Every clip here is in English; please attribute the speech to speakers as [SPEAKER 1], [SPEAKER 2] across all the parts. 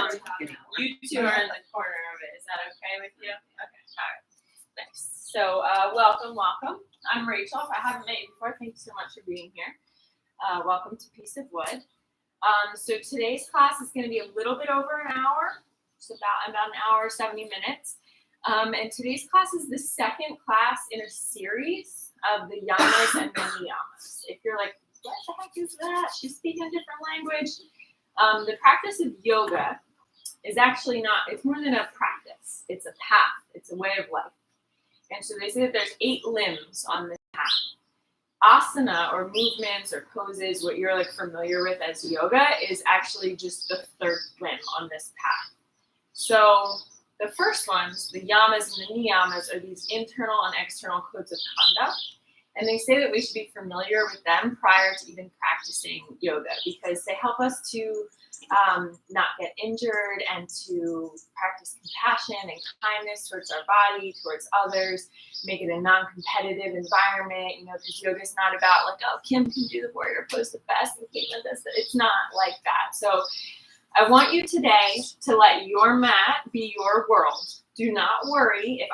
[SPEAKER 1] You two are in the corner of it. Is that okay with you? Okay, all right. Nice. So welcome. I'm Rachel. If I haven't met you before, thank you so much for being here. Welcome to Piece of Wood. So today's class is going to be a little bit over an hour. It's about an hour, 70 minutes. And today's class is the second class in a series of the yamas and the niyamas. If you're like, what the heck is that? She's speaking a different language. The practice of yoga is actually not, it's more than a practice. It's a path. It's a way of life. And so they say that there's 8 limbs on this path. Asana or movements or poses, what you're like familiar with as yoga, is actually just the 3rd limb on this path. So the first ones, the yamas and the niyamas, are these internal and external codes of conduct. And they say that we should be familiar with them prior to even practicing yoga because they help us to not get injured and to practice compassion and kindness towards our body, towards others, make it a non-competitive environment, because yoga is not about like, oh, Kim can do the warrior pose the best and Caitlin does that. It's not like that. So I want you today to let your mat be your world. Do not worry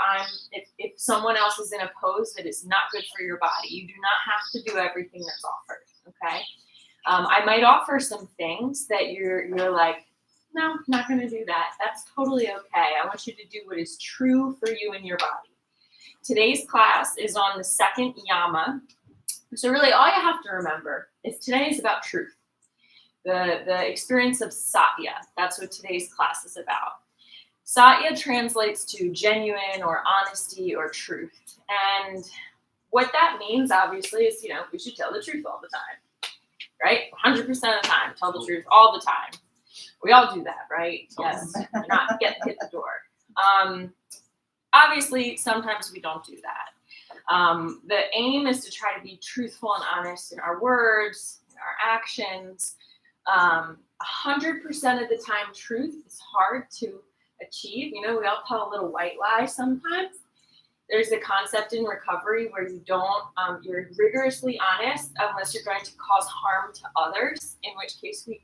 [SPEAKER 1] if someone else is in a pose that is not good for your body. You do not have to do everything that's offered, okay? I might offer some things that you're like, no, I'm not going to do that. That's totally okay. I want you to do what is true for you and your body. Today's class is on the 2nd yama. So really all you have to remember is today is about truth. The experience of Satya. That's what today's class is about. Satya translates to genuine or honesty or truth. And what that means, obviously, is, we should tell the truth all the time, right? 100% of the time, tell the truth all the time. We all do that, right? Yes, not hit the door. Obviously, sometimes we don't do that. The aim is to try to be truthful and honest in our words, in our actions. 100% of the time, truth is hard to achieve. We all tell a little white lie sometimes. There's a concept in recovery where you're rigorously honest unless you're going to cause harm to others, in which case we,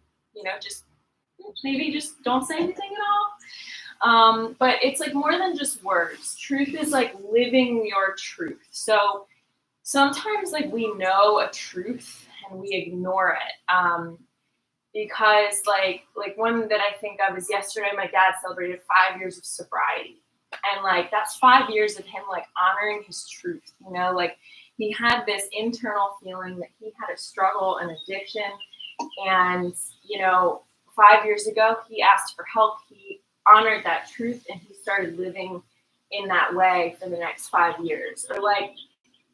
[SPEAKER 1] just don't say anything at all. But it's like more than just words. Truth is like living your truth. So sometimes we know a truth and we ignore it. Because like one that I think of is yesterday, my dad celebrated 5 years of sobriety. And that's 5 years of him honoring his truth. He had this internal feeling that he had a struggle and addiction. And, 5 years ago, he asked for help. He honored that truth and he started living in that way for the next 5 years. Or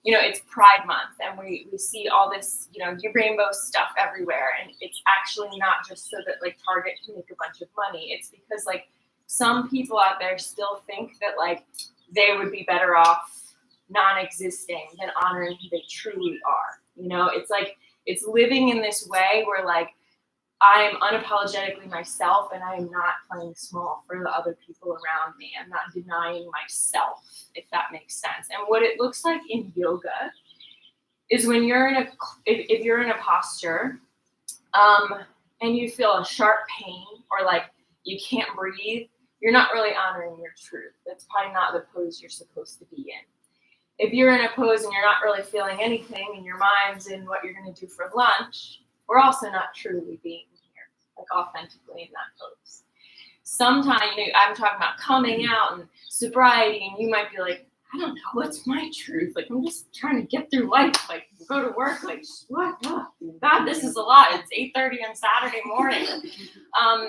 [SPEAKER 1] it's Pride Month and we see all this, rainbow stuff everywhere. And it's actually not just so that Target can make a bunch of money. It's because some people out there still think that they would be better off non-existing than honoring who they truly are. It's living in this way where I'm unapologetically myself and I am not playing small for the other people around me. I'm not denying myself, if that makes sense. And what it looks like in yoga is when if you're in a posture and you feel a sharp pain or you can't breathe, you're not really honoring your truth. That's probably not the pose you're supposed to be in. If you're in a pose and you're not really feeling anything and your mind's in what you're going to do for lunch, we're also not truly being here, authentically in that pose. Sometimes, I'm talking about coming out and sobriety, and you might be like, I don't know, what's my truth? I'm just trying to get through life, go to work, what? Oh, God, this is a lot. It's 8:30 on Saturday morning.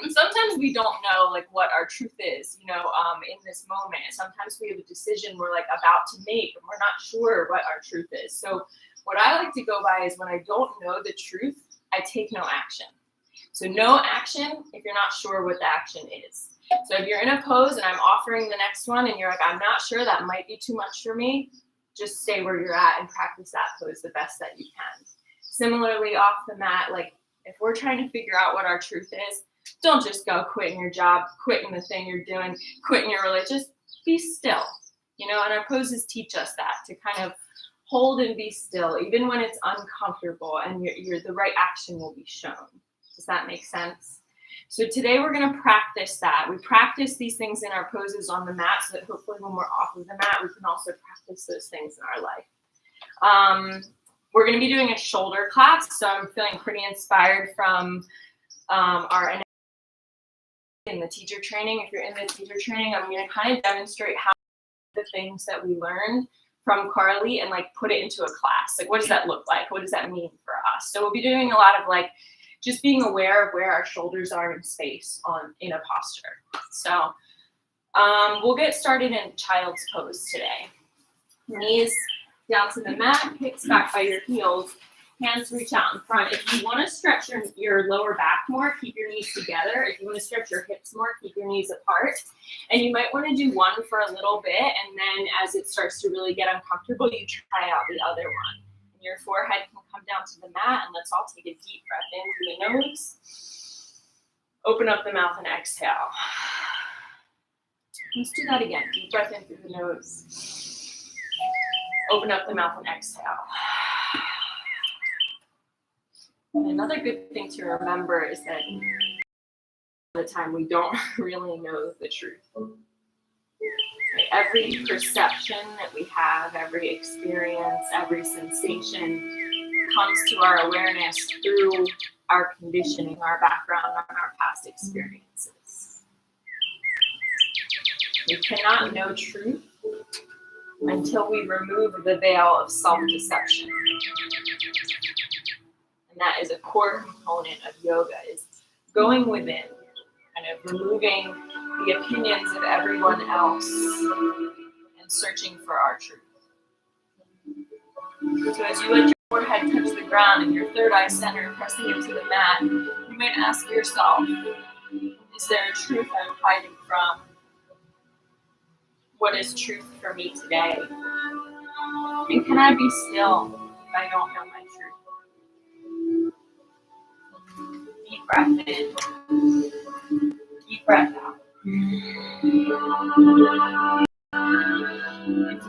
[SPEAKER 1] Sometimes we don't know, what our truth is, in this moment. Sometimes we have a decision we're, about to make, and we're not sure what our truth is. So what I like to go by is when I don't know the truth, I take no action. So no action if you're not sure what the action is. So if you're in a pose and I'm offering the next one and you're I'm not sure, that might be too much for me, just stay where you're at and practice that pose the best that you can. Similarly, off the mat, if we're trying to figure out what our truth is, don't just go quitting your job, quitting the thing you're doing, quitting your religion. Just be still, and our poses teach us that, to kind of hold and be still, even when it's uncomfortable and the right action will be shown. Does that make sense? So today we're going to practice that. We practice these things in our poses on the mat so that hopefully when we're off of the mat, we can also practice those things in our life. We're going to be doing a shoulder claps, so I'm feeling pretty inspired from our in the teacher training. If you're in the teacher training, I'm going to kind of demonstrate how the things that we learned from Carly and like put it into a class. Like, what does that look like? What does that mean for us? So we'll be doing a lot of like just being aware of where our shoulders are in space in a posture. So we'll get started in child's pose today. Knees down to the mat, hips back by your heels, hands reach out in front. If you want to stretch your lower back more, keep your knees together. If you want to stretch your hips more, keep your knees apart. And you might want to do one for a little bit, and then as it starts to really get uncomfortable, you try out the other one. And your forehead can come down to the mat, and let's all take a deep breath in through the nose. Open up the mouth and exhale. Let's do that again. Deep breath in through the nose. Open up the mouth and exhale. And another good thing to remember is that all the time we don't really know the truth. Every perception that we have, every experience, every sensation comes to our awareness through our conditioning, our background, and our past experiences. We cannot know truth until we remove the veil of self-deception. And that is a core component of yoga, is going within, kind of removing the opinions of everyone else and searching for our truth. So as you let your forehead touch the ground and your third eye center pressing into the mat, you might ask yourself, is there a truth I'm hiding from? What is truth for me today? And can I be still if I don't know my truth? Deep breath in. Deep breath out. If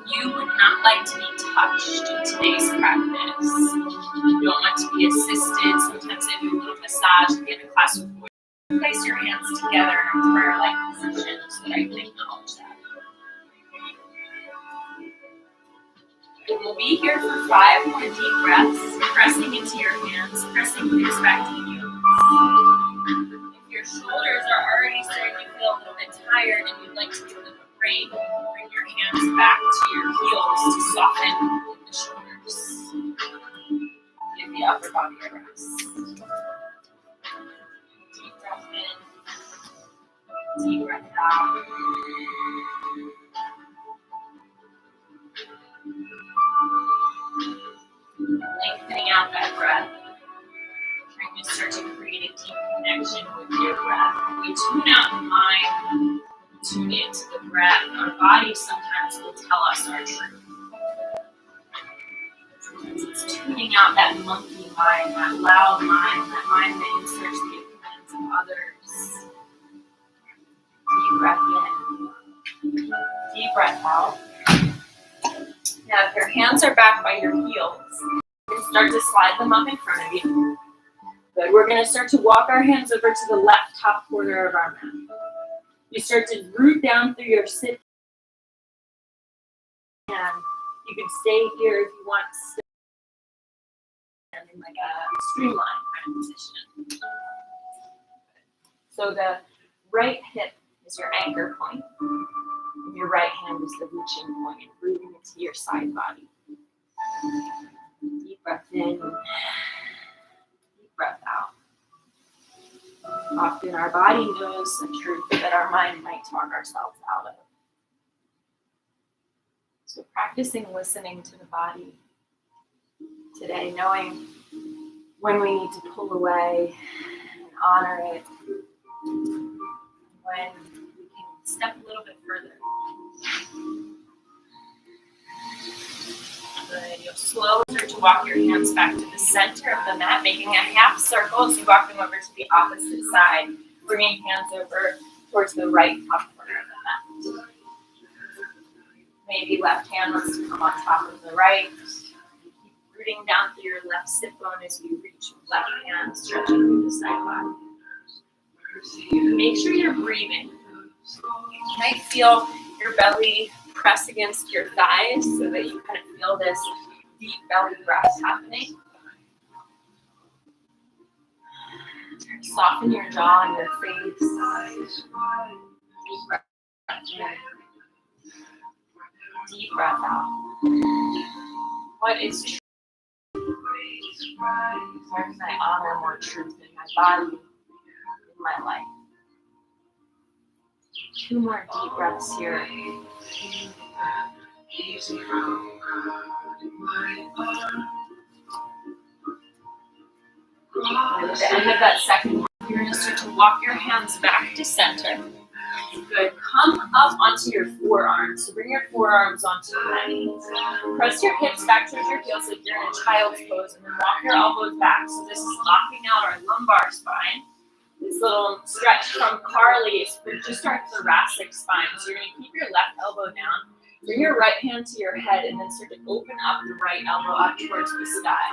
[SPEAKER 1] you would not like to be touched in today's practice, you don't want to be assisted, sometimes they do a little massage to get a class with voice. Place your hands together in a prayer-like position so that I can acknowledge that. And we'll be here for 5 more deep breaths, pressing into your hands, pressing hips back to you. If your shoulders are already starting to feel a little bit tired and you'd like to give them a break, bring your hands back to your heels to soften the shoulders. Give the upper body a rest. Deep breath in, deep breath out. Lengthening out that breath. Trying to start to create a deep connection with your breath. When we tune out the mind, tune into the breath, our body sometimes will tell us our truth. Sometimes it's tuning out that monkey mind, that loud mind, that mind that inserts the opinions of others. Deep breath in. Deep breath out. Now, if your hands are back by your heels, you can start to slide them up in front of you. Good. We're going to start to walk our hands over to the left top corner of our mat. You start to root down through your sit. And you can stay here if you want to stay in like a streamline kind of position. So the right hip is your anchor point. And your right hand is the reaching point, rooting into your side body. Deep breath in, deep breath out. Often our body knows the truth that our mind might talk ourselves out of. So practicing listening to the body today, knowing when we need to pull away and honor it, when we can step a little bit further. Good. You'll slowly start to walk your hands back to the center of the mat, making a half circle as you walk them over to the opposite side, bringing hands over towards the right top corner of the mat. Maybe left hand wants to come on top of the right. Keep rooting down through your left sit bone as you reach left hand, stretching through the side body. Make sure you're breathing. You might feel your belly press against your thighs so that you kind of feel this deep belly breath happening. Soften your jaw and your face. Deep breath in. Deep breath out. What is truth? Where can I honor more truth in my body, in my life? 2 more deep breaths here. And at the end of that second, you're going to start to walk your hands back to center. Good. Come up onto your forearms. So bring your forearms onto your mat. Press your hips back towards your heels like you're in a child's pose, and then walk your elbows back. So this is locking out our lumbar spine. This little stretch from Carly's, but just our thoracic spine. So you're going to keep your left elbow down. Bring your right hand to your head and then start to open up the right elbow up towards the sky.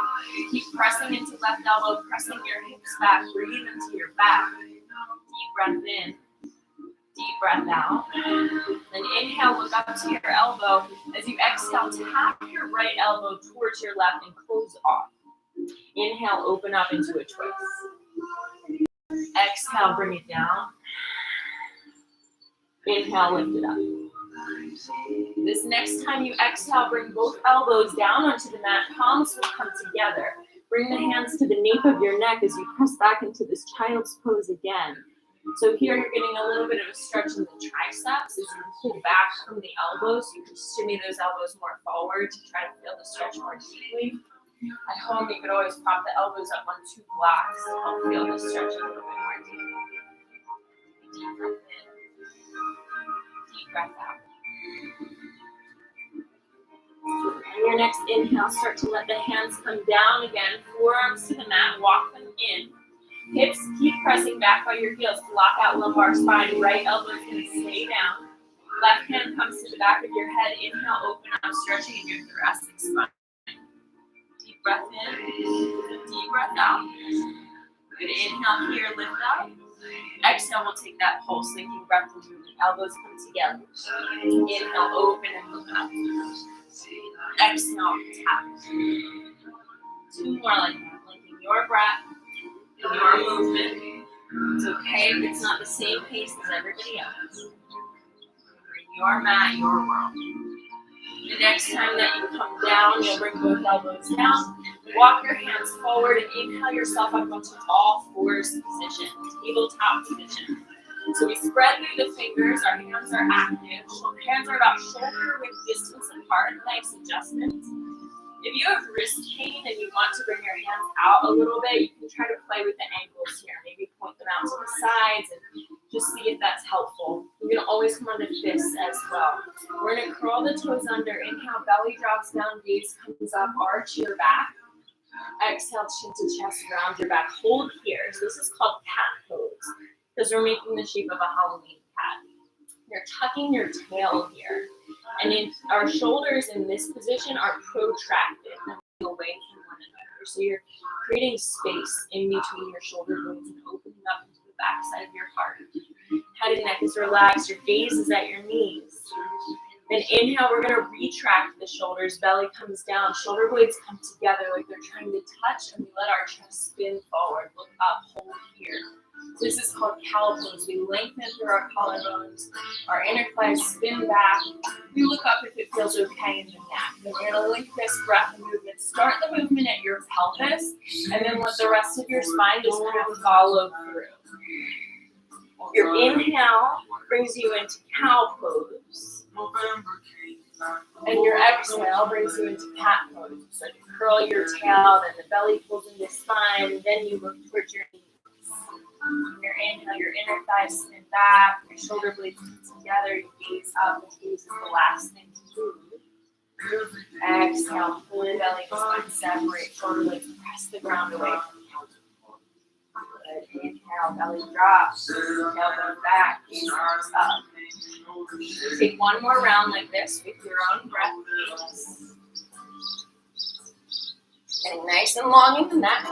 [SPEAKER 1] Keep pressing into left elbow, pressing your hips back. Breathe into your back. Deep breath in. Deep breath out. Then inhale, look up to your elbow. As you exhale, tap your right elbow towards your left and close off. Inhale, open up into a twist. Exhale, bring it down. Inhale, lift it up. This next time you exhale, bring both elbows down onto the mat. Palms will come together. Bring the hands to the nape of your neck as you press back into this child's pose again. So here you're getting a little bit of a stretch in the triceps as you pull back from the elbows. You can shimmy those elbows more forward to try to feel the stretch more deeply. At home, you could always prop the elbows up on 2 blocks to help feel the stretch a little bit more deeply. Deep breath in. Deep breath out. And your next inhale, start to let the hands come down again. Forearms to the mat, walk them in. Hips keep pressing back by your heels to lock out lumbar spine. Right elbow is going to stay down. Left hand comes to the back of your head. Inhale, open up, stretching in your thoracic spine. Deep breath in, deep breath out. Good. Inhale here, lift up. Exhale, we'll take that pulse, linking breath and movement. Elbows come together. Inhale, open and look up. Exhale, tap. 2 more like that, linking your breath and your movement. It's okay if it's not the same pace as everybody else. Bring your mat, your world. The next time that you come down, you'll bring both elbows down. Walk your hands forward and inhale yourself up onto all fours position, tabletop position. So we spread through the fingers, our hands are active. Hands are about shoulder width distance apart, nice adjustment. If you have wrist pain and you want to bring your hands out a little bit, you can try to play with the ankles here. Maybe point them out to the sides and just see if that's helpful. You can always come on to fists as well. We're going to curl the toes under. Inhale, belly drops down, gaze comes up, arch your back. Exhale, chin to chest, round your back. Hold here. So this is called cat pose because we're making the shape of a Halloween cat. You're tucking your tail here. And our shoulders in this position are protracted away from one another. So you're creating space in between your shoulder blades and opening up into the backside of your heart. Head and neck is relaxed. Your gaze is at your knees. Then inhale, we're going to retract the shoulders. Belly comes down. Shoulder blades come together like they're trying to touch, and we let our chest spin forward. Look up, hold here. So this is called cow pose. We lengthen through our collarbones. Our inner thighs spin back. We look up if it feels okay in the neck. Then we're going to link this breath and movement. Start the movement at your pelvis, and then let the rest of your spine just kind of follow through. Your inhale brings you into cow pose. And your exhale brings you into cat pose. So you curl your tail, then the belly pulls into spine, and then you look towards your knees. Your inhale, your inner thighs spin back, your shoulder blades come together, you gaze up, the gaze is the last thing to do. Exhale, pull your belly to spine, separate, shoulder blades press the ground away from you. Good. Inhale, belly drops, tailbone back, gaze comes up. Take one more round like this with your own breath. Getting nice and long in the neck.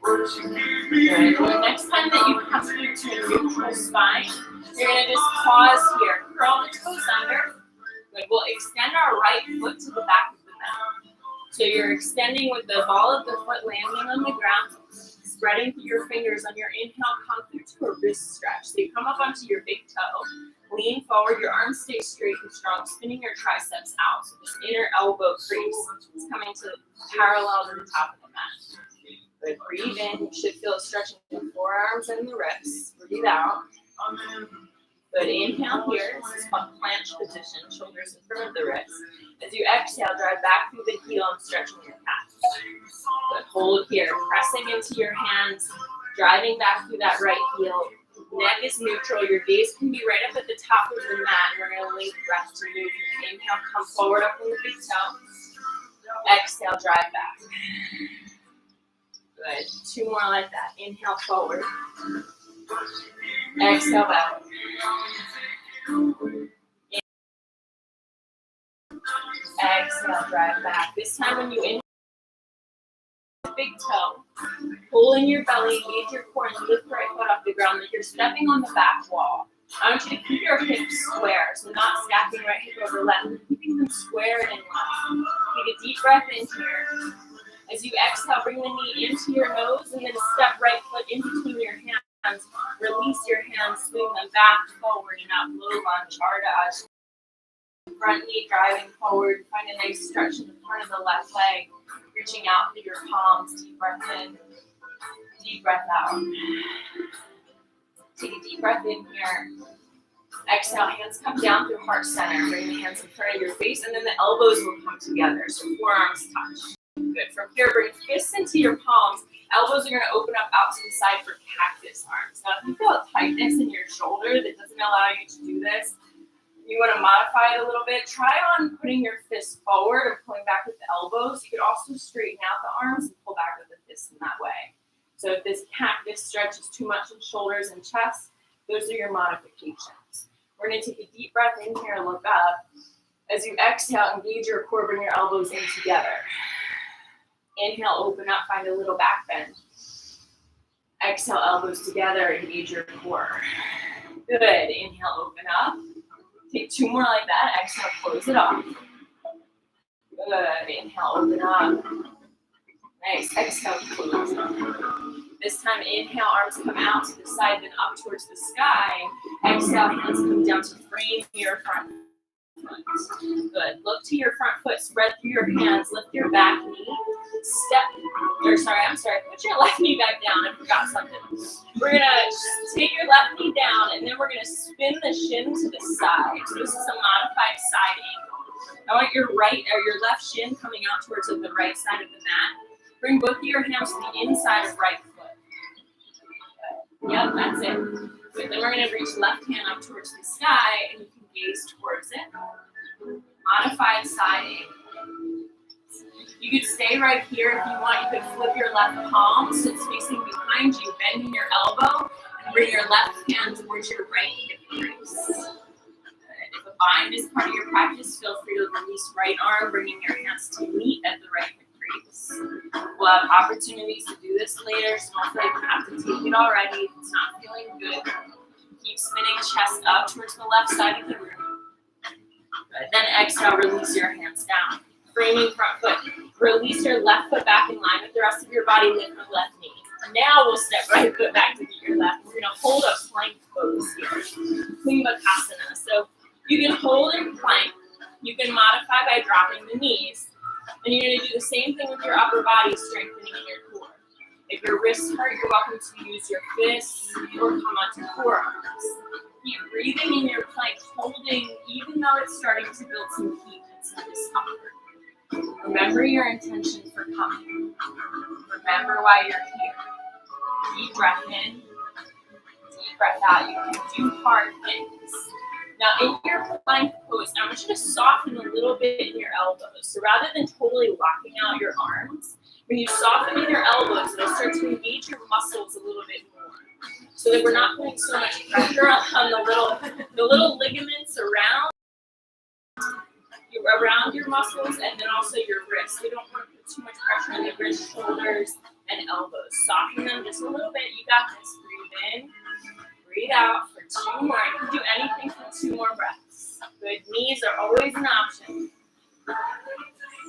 [SPEAKER 1] Good. The next time that you come through to a neutral spine, you're going to just pause here. Curl the toes under. Good. We'll extend our right foot to the back of the mat. So you're extending with the ball of the foot landing on the ground, spreading through your fingers on your inhale, come through to a wrist stretch. So you come up onto your big toe, lean forward, your arms stay straight and strong, spinning your triceps out. So this inner elbow crease is coming to parallel to the top of the mat. Good. Breathe in. You should feel a stretching in the forearms and the wrists. Breathe out. Good. Inhale here. This is called planche position. Shoulders in front of the wrists. As you exhale, drive back through the heel and stretching your calves. Good. Hold here. Pressing into your hands. Driving back through that right heel. Neck is neutral. Your gaze can be right up at the top of the mat. And we're going to link breath to movement. Inhale, come forward up from the big toe. Exhale, drive back. Good. Two more like that. Inhale forward. Exhale back. Exhale, drive back. This time when you inhale, big toe, pull in your belly, engage your core, and lift right foot off the ground like you're stepping on the back wall. I want you to keep your hips square, so not stacking right hip over left, keeping them square and in line. Take a deep breath in here. As you exhale, bring the knee into your nose and then step right foot in between your hands. Release your hands, swing them back, forward, and out. Low lunge, Ardha Asana. Front knee driving forward. Find a nice stretch in the front of the left leg. Reaching out through your palms. Deep breath in. Deep breath out. Take a deep breath in here. Exhale, hands come down through heart center. Bring the hands in front of your face, and then the elbows will come together. So forearms touch. Good. From here, bring fists into your palms. Elbows are going to open up out to the side for cactus arms. Now, if you feel a tightness in your shoulder that doesn't allow you to do this, you want to modify it a little bit. Try on putting your fists forward and pulling back with the elbows. You could also straighten out the arms and pull back with the fists in that way. So if this cactus stretch is too much in shoulders and chest, those are your modifications. We're going to take a deep breath in here and look up. As you exhale, engage your core, bring your elbows in together. Inhale, open up, find a little back bend. Exhale, elbows together, engage your core. Good. Inhale, open up. Take two more like that. Exhale, close it off. Good. Inhale, open up. Nice. Exhale, close it off. This time, inhale, arms come out to the side, then up towards the sky. Exhale, hands come down to frame your front foot. Good. Look to your front foot, spread through your hands, lift your back knee. Put your left knee back down. I forgot something. We're going to take your left knee down, and then we're going to spin the shin to the side. So this is a modified side angle. I want your left shin coming out towards the right side of the mat. Bring both of your hands to the inside of right foot. Yep, that's it. Good. Then we're going to reach left hand up towards the sky, and you can gaze towards it. Modified side angle. You could stay right here if you want. You could flip your left palm so it's facing behind you, bending your elbow, and bring your left hand towards your right hip crease. If a bind is part of your practice, feel free to release right arm, bringing your hands to meet at the right hip crease. We'll have opportunities to do this later, so don't feel like you have to take it already. If it's not feeling good, keep spinning chest up towards the left side of the room. Good. Then exhale, release your hands down. Framing front foot. Release your left foot back in line with the rest of your body. Lift the left knee. Now we'll step right foot back to your left. We're going to hold a plank pose here. Kumbhakasana. So you can hold in plank. You can modify by dropping the knees. And you're going to do the same thing with your upper body, strengthening your core. If your wrists hurt, you're welcome to use your fists or come onto forearms. Keep breathing in your plank, holding, even though it's starting to build some heat and some discomfort. Remember your intention for coming. Remember why you're here. Deep breath in, deep breath out. You can do hard things. Now, in your plank pose, I want you to soften a little bit in your elbows. So rather than totally locking out your arms, when you soften in your elbows, it'll start to engage your muscles a little bit more. So that we're not putting so much pressure on the little ligaments around your muscles and then also your wrists. We don't want to put too much pressure on the wrists shoulders and elbows. Soften them just a little bit. You got this. Breathe in, breathe out for 2 more. You can do anything for 2 more breaths. Good. Knees are always an option.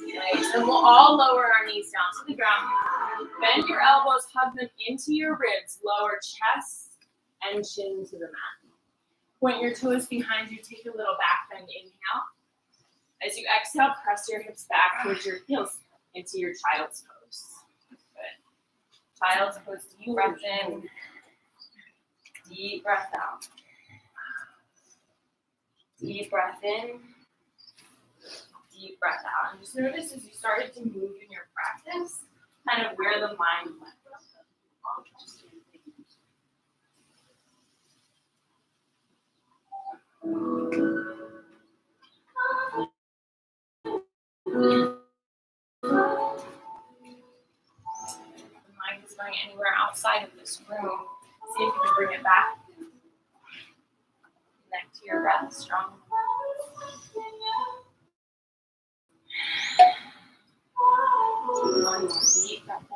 [SPEAKER 1] Nice. And we'll all lower our knees down to the ground. Bend your elbows, hug them into your ribs. Lower chest and chin to the mat. Point your toes behind you. Take a little back bend. Inhale. As you exhale, press your hips back towards your heels into your child's pose. Good. Child's pose. Deep breath in. Deep breath out. Deep breath in. Deep breath out. And just notice as you started to move in your practice, kind of where the mind went. The mind is going anywhere outside of this room. See if you can bring it back. Connect to your breath strongly. One more deep breath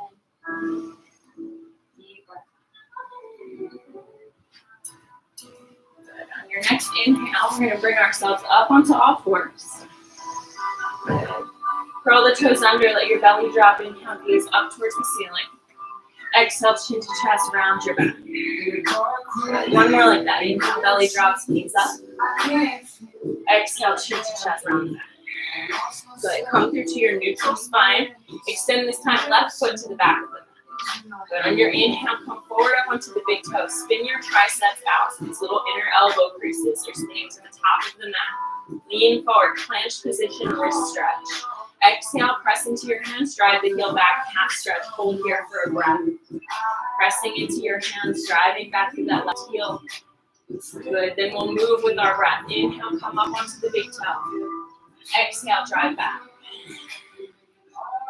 [SPEAKER 1] in. Deep breath out. Good. On your next inhale, we're going to bring ourselves up onto all fours. Good. Curl the toes under, let your belly drop. Inhale, gaze up towards the ceiling. Exhale, chin to chest, round your back. Good. One more like that. Inhale, belly drops, knees up. Exhale, chin to chest, round the back. Good. Come through to your neutral spine. Extend this time left foot to the back of the mat. Good. On your inhale, come forward up onto the big toe. Spin your triceps out. So these little inner elbow creases are spinning to the top of the mat. Lean forward, clench position, wrist stretch. Exhale, press into your hands, drive the heel back, half stretch. Hold here for a breath. Pressing into your hands, driving back through that left heel. Good. Then we'll move with our breath. Inhale, come up onto the big toe. Exhale, drive back.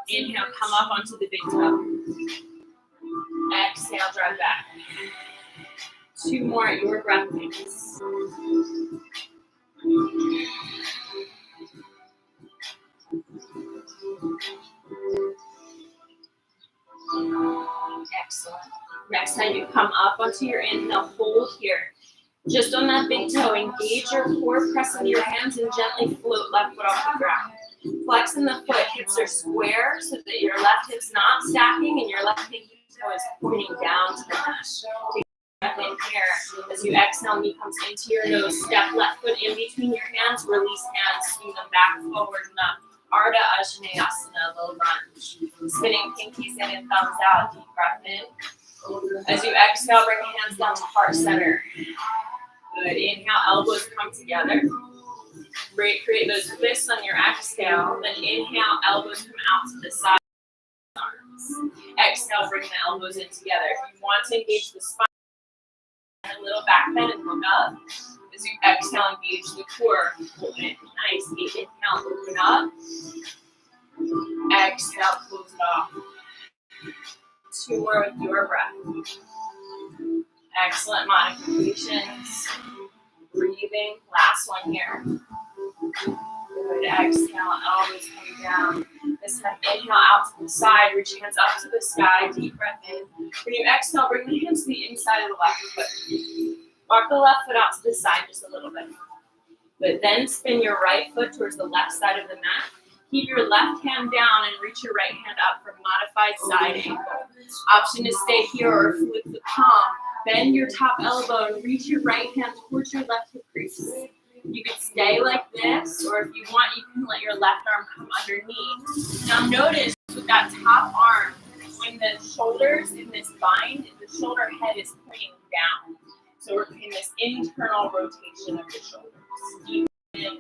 [SPEAKER 1] Inhale, come up onto the big toe. Exhale, drive back. 2 more at your breath pace. Excellent. Next time you come up onto your inhale, hold here. Just on that big toe, engage your core, press into your hands, and gently float left foot off the ground. Flexing the foot, hips are square so that your left hip's not stacking and your left big toe is pointing down to the mat. Take a breath in here. As you exhale, knee comes into your nose. Step left foot in between your hands, release hands, swing them back, forward, and up. Ardha Ajnayasana, low lunge. Spinning pinkies in and thumbs out. Deep breath in. As you exhale, bring the hands down to heart center. Good. Inhale, elbows come together. Create those fists on your exhale. Then inhale, elbows come out to the side. Arms. Exhale, bring the elbows in together. If you want to engage the spine, a little back bend and look up. As you exhale, engage the core. Open it. Nice. Inhale, open up. Exhale, close it off. 2 more with your breath. Excellent modifications. Breathing. Last one here. Good. Exhale, elbows come down. This time, inhale out to the side. Reach hands up to the sky. Deep breath in. When you exhale, bring the hands to the inside of the left foot. Walk the left foot out to the side just a little bit. But then spin your right foot towards the left side of the mat. Keep your left hand down and reach your right hand up for modified side angle. Option to stay here or flip the palm. Bend your top elbow and reach your right hand towards your left hip crease. You can stay like this, or if you want, you can let your left arm come underneath. Now notice with that top arm, when the shoulders in this bind, the shoulder head is pointing down. So we're in this internal rotation of the shoulders. Deep in,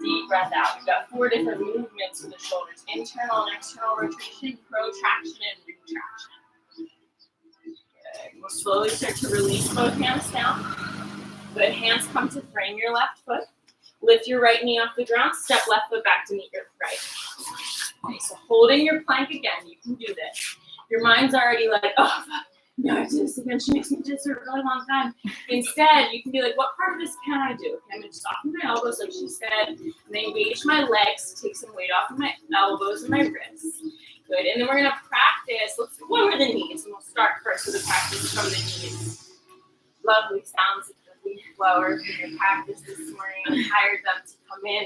[SPEAKER 1] deep breath out. We've got 4 different movements with the shoulders. Internal and external rotation, protraction, and retraction. Good. We'll slowly start to release both hands down. Good. Hands come to frame your left foot. Lift your right knee off the ground. Step left foot back to meet your right. Okay, so holding your plank again. You can do this. Your mind's already like, oh, no, I do this again. She makes me do this for a really long time. Instead, you can be like, what part of this can I do? Okay, I'm going to soften my elbows, like she said, and then engage my legs, take some weight off of my elbows and my wrists. Good. And then we're going to practice. Let's lower the knees. And we'll start first with a practice from the knees. Lovely sounds of the leaf blower from your practice this morning. I hired them to come in.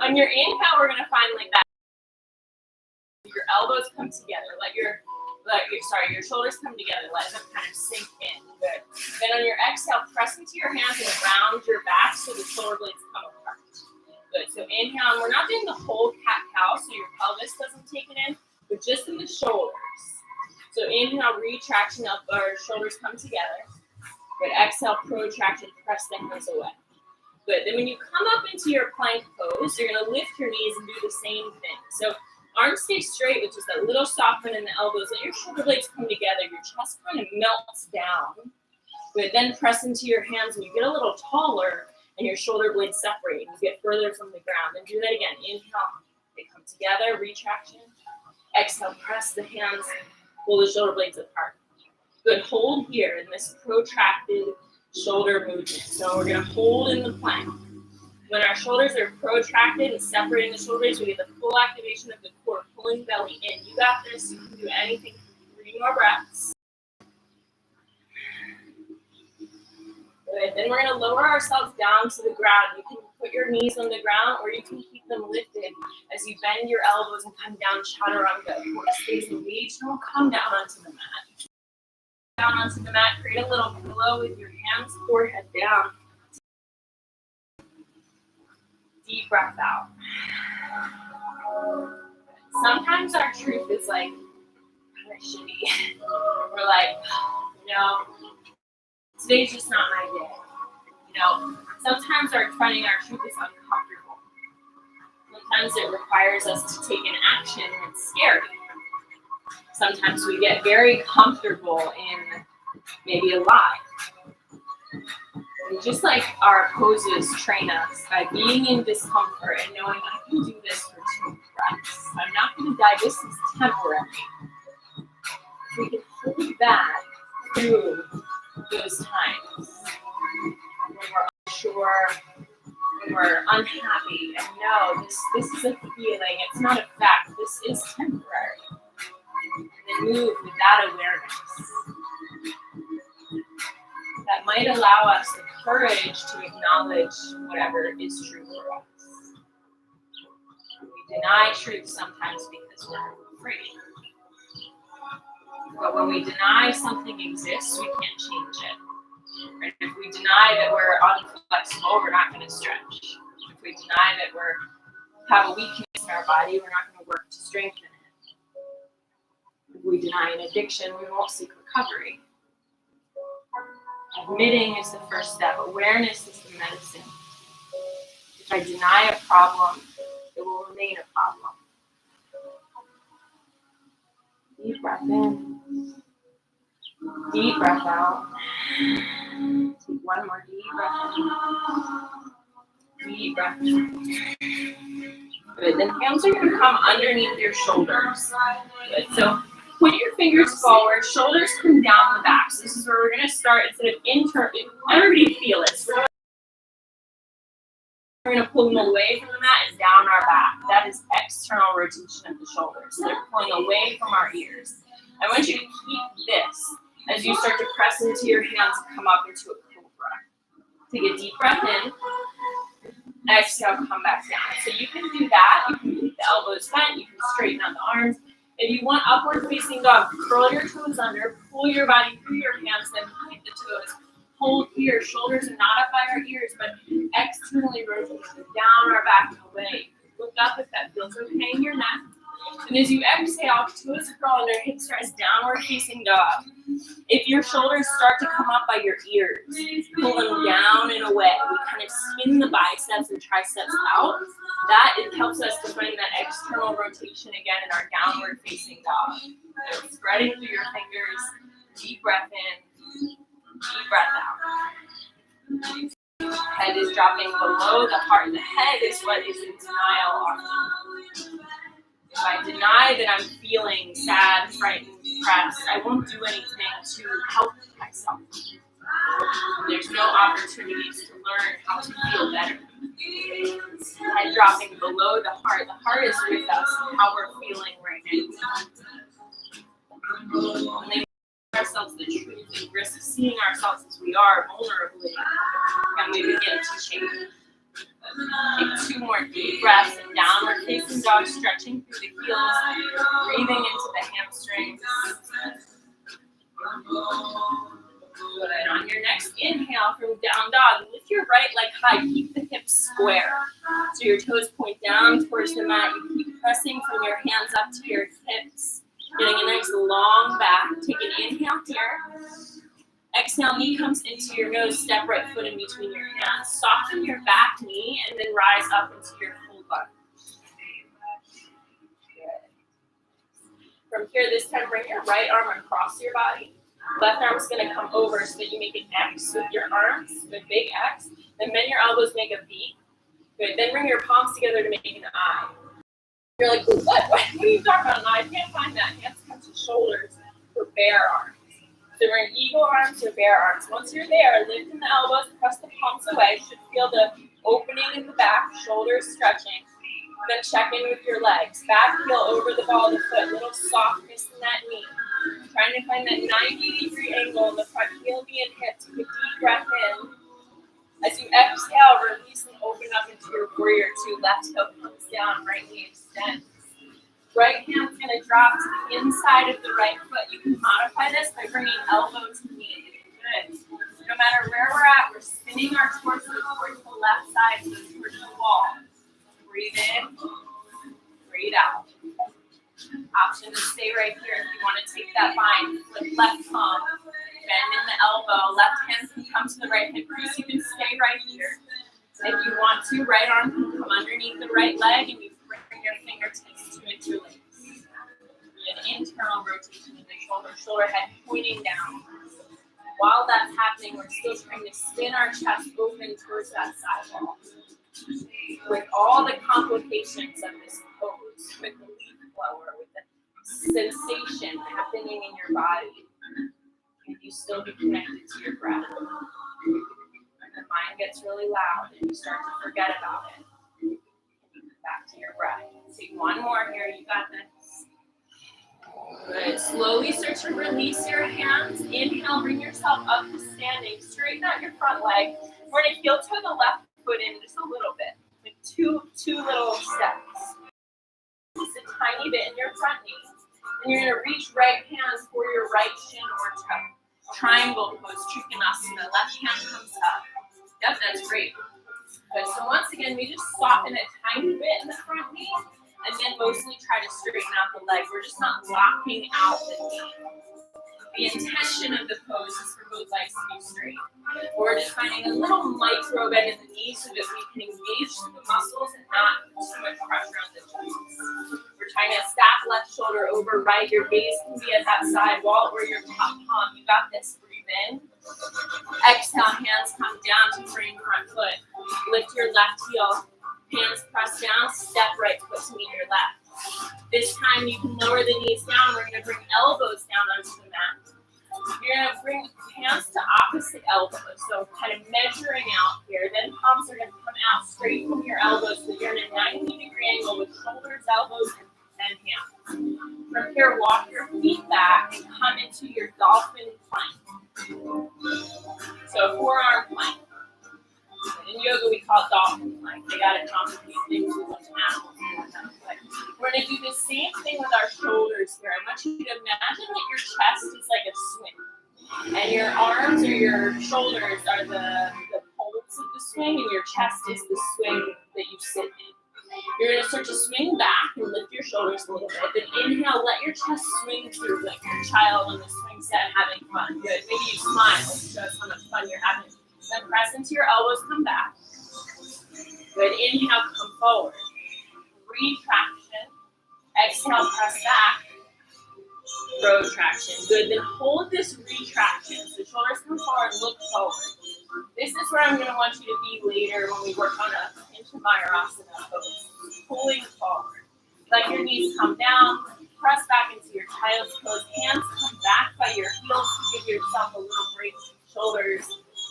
[SPEAKER 1] On your inhale, we're going to find like that. Your elbows come together. Let your shoulders come together. Let them kind of sink in. Good. Then on your exhale, press into your hands and round your back so the shoulder blades come apart. Good. So inhale, and we're not doing the whole cat-cow, so your pelvis doesn't take it in, but just in the shoulders. So inhale, retraction up, our shoulders come together. Good. Exhale, protraction, press the hands away. Good. Then when you come up into your plank pose, you're going to lift your knees and do the same thing. So arms stay straight with just that little soften in the elbows. Let your shoulder blades come together. Your chest kind of melts down. Good. Then press into your hands and you get a little taller and your shoulder blades separate. You get further from the ground. And do that again. Inhale. They come together. Retraction. Exhale. Press the hands. Pull the shoulder blades apart. Good. Hold here in this protracted shoulder movement. So we're going to hold in the plank. When our shoulders are protracted and separating the shoulder blades, we get the full activation of the core, pulling belly in. You got this. You can do anything for 3 more breaths. Good. Then we're going to lower ourselves down to the ground. You can put your knees on the ground or you can keep them lifted as you bend your elbows and come down chaturanga. Core stays engaged and we'll come down onto the mat. Down onto the mat, create a little pillow with your hands, forehead down. Deep breath out. Sometimes our truth is like kind of shitty. We're like, today's just not my day. Sometimes finding our truth is uncomfortable. Sometimes it requires us to take an action and it's scary. Sometimes we get very comfortable in maybe a lie. And just like our poses train us by being in discomfort and knowing I can do this for 2 breaths. I'm not going to die. This is temporary. If we can hold that through those times when we're unsure, when we're unhappy, and no, this is a feeling. It's not a fact. This is temporary. And then move with that awareness. That might allow us the courage to acknowledge whatever is true for us. We deny truth sometimes because we're afraid. But when we deny something exists, we can't change it. Right? If we deny that we're unflexible, we're not going to stretch. If we deny that we have a weakness in our body, we're not going to work to strengthen it. If we deny an addiction, we won't seek recovery. Admitting is the first step. Awareness is the medicine. If I deny a problem, it will remain a problem. Deep breath in. Deep breath out. Take one more deep breath in. Deep breath in. Good. Then hands are going to come underneath your shoulders. Good. So point your fingers forward, shoulders come down the back. So this is where we're going to start instead of everybody feel it. So we're going to pull them away from the mat and down our back. That is external rotation of the shoulders. So they're pulling away from our ears. I want you to keep this as you start to press into your hands and come up into a cobra. Take a deep breath in. Exhale, come back down. So you can do that. You can keep the elbows bent. You can straighten out the arms. If you want upward facing dog, curl your toes under, pull your body through your hands, then point the toes. Hold here. Shoulders are not up by our ears, but externally rotating down our back and away. Look up if that feels okay in your neck. And as you exhale, toes curl under, hips rise, downward facing dog. If your shoulders start to come up by your ears, pull them down and away. We kind of spin the biceps and triceps out. That it helps us to find that external rotation again in our downward facing dog. So spreading through your fingers, deep breath in, deep breath out. Head is dropping below the heart. The head is what is in denial often. If I deny that I'm feeling sad, frightened, depressed, I won't do anything to help myself. There's no opportunities to learn how to feel better. Head dropping below the heart. The heart is with us, how we're feeling right now. And then ourselves the truth and risk seeing ourselves as we are vulnerably, and we begin to change. Take 2 more deep breaths and downward facing dog, stretching through the heels, breathing into the hamstrings. Good. On your next inhale from down dog, lift your right leg high, keep the hips square. So your toes point down towards the mat. You keep pressing from your hands up to your hips, getting a nice long back. Take an inhale here. Exhale, knee comes into your nose, step right foot in between your hands. Soften your back knee and then rise up into your full lunge. Good. From here, this time, bring your right arm across your body. Left arm is going to come over so that you make an X with your arms, with big X. Then bend your elbows, make a V. Good. Then bring your palms together to make an I. You're like, what are you talking about? No, I can't find that. Hands come to shoulders for bear arms. So we're in eagle arms or bear arms. Once you're there, lift in the elbows, press the palms away. You should feel the opening in the back, shoulders stretching. Then check in with your legs. Back heel over the ball of the foot. Little softness in that knee. Trying to find that 90-degree angle in the front heel, knee, and hip. Take a deep breath in. As you exhale, release and open up into your warrior 2. Left heel comes down, right knee extends. Right hand's going to drop to the inside of the right foot. You can modify this by bringing elbow to knee. Good. No matter where we're at, we're spinning our torso towards the left side, so towards the wall. Breathe in, breathe out. Option to stay right here if you want to take that bind. Flip left palm, bend in the elbow. Left hand can come to the right hip crease. You can stay right here. If you want to, right arm can come underneath the right leg, and you bring your fingertips to interlace. An internal rotation in the shoulder head pointing down. While that's happening, we're still trying to spin our chest open towards that side wall. With all the complications of this pose, with the leaf blower, with the sensation happening in your body, can you still be connected to your breath? When the mind gets really loud and you start to forget about it, you come back to your breath. Take 1 more here, you got this. Good. Slowly start to release your hands. Inhale, bring yourself up to standing. Straighten out your front leg. We're going to heel toe the left foot in just a little bit. Like two little steps. Just a tiny bit in your front knee. And you're going to reach right hand for your right shin or toe. Triangle pose, Trikonasana. Left hand comes up. Yep, that's great. Good. So once again, we just soften a tiny bit in the front knee. And then mostly try to straighten out the leg. We're just not locking out the knee. The intention of the pose is for both legs to be straight. We're just finding a little micro bend in the knee so that we can engage the muscles and not put too much pressure on the joints. We're trying to stack left shoulder over right. Your gaze can be at that side wall or your top palm. You got this. Breathe in. Exhale, hands come down to frame front foot. Lift your left heel. Hands press down, step right foot to meet your left. This time you can lower the knees down. We're going to bring elbows down onto the mat. You're going to bring hands to opposite elbows. So kind of measuring out here. Then palms are going to come out straight from your elbows. So you're in a 90-degree angle with shoulders, elbows, and hands. From here, walk your feet back and come into your dolphin plank. So forearm plank. In yoga, we call it dolphin plank. They got to complicate things with what's animals. We're going to do the same thing with our shoulders here. I want you to imagine that your chest is like a swing. And your arms or your shoulders are the poles of the swing, and your chest is the swing that you sit in. You're going to start to swing back and lift your shoulders a little bit. Then inhale, let your chest swing through like your child on the swing set having fun. Good. Maybe you smile to show us how much fun you're having. Then press into your elbows, come back. Good. Inhale, come forward. Retraction. Exhale, press back. Protraction. Good. Then hold this retraction. So shoulders come forward, look forward. This is where I'm going to want you to be later when we work on a into Mayurasana pose. Pulling forward. Let your knees come down. Press back into your child's pose. Hands come back by your heels to give yourself a little break. Shoulders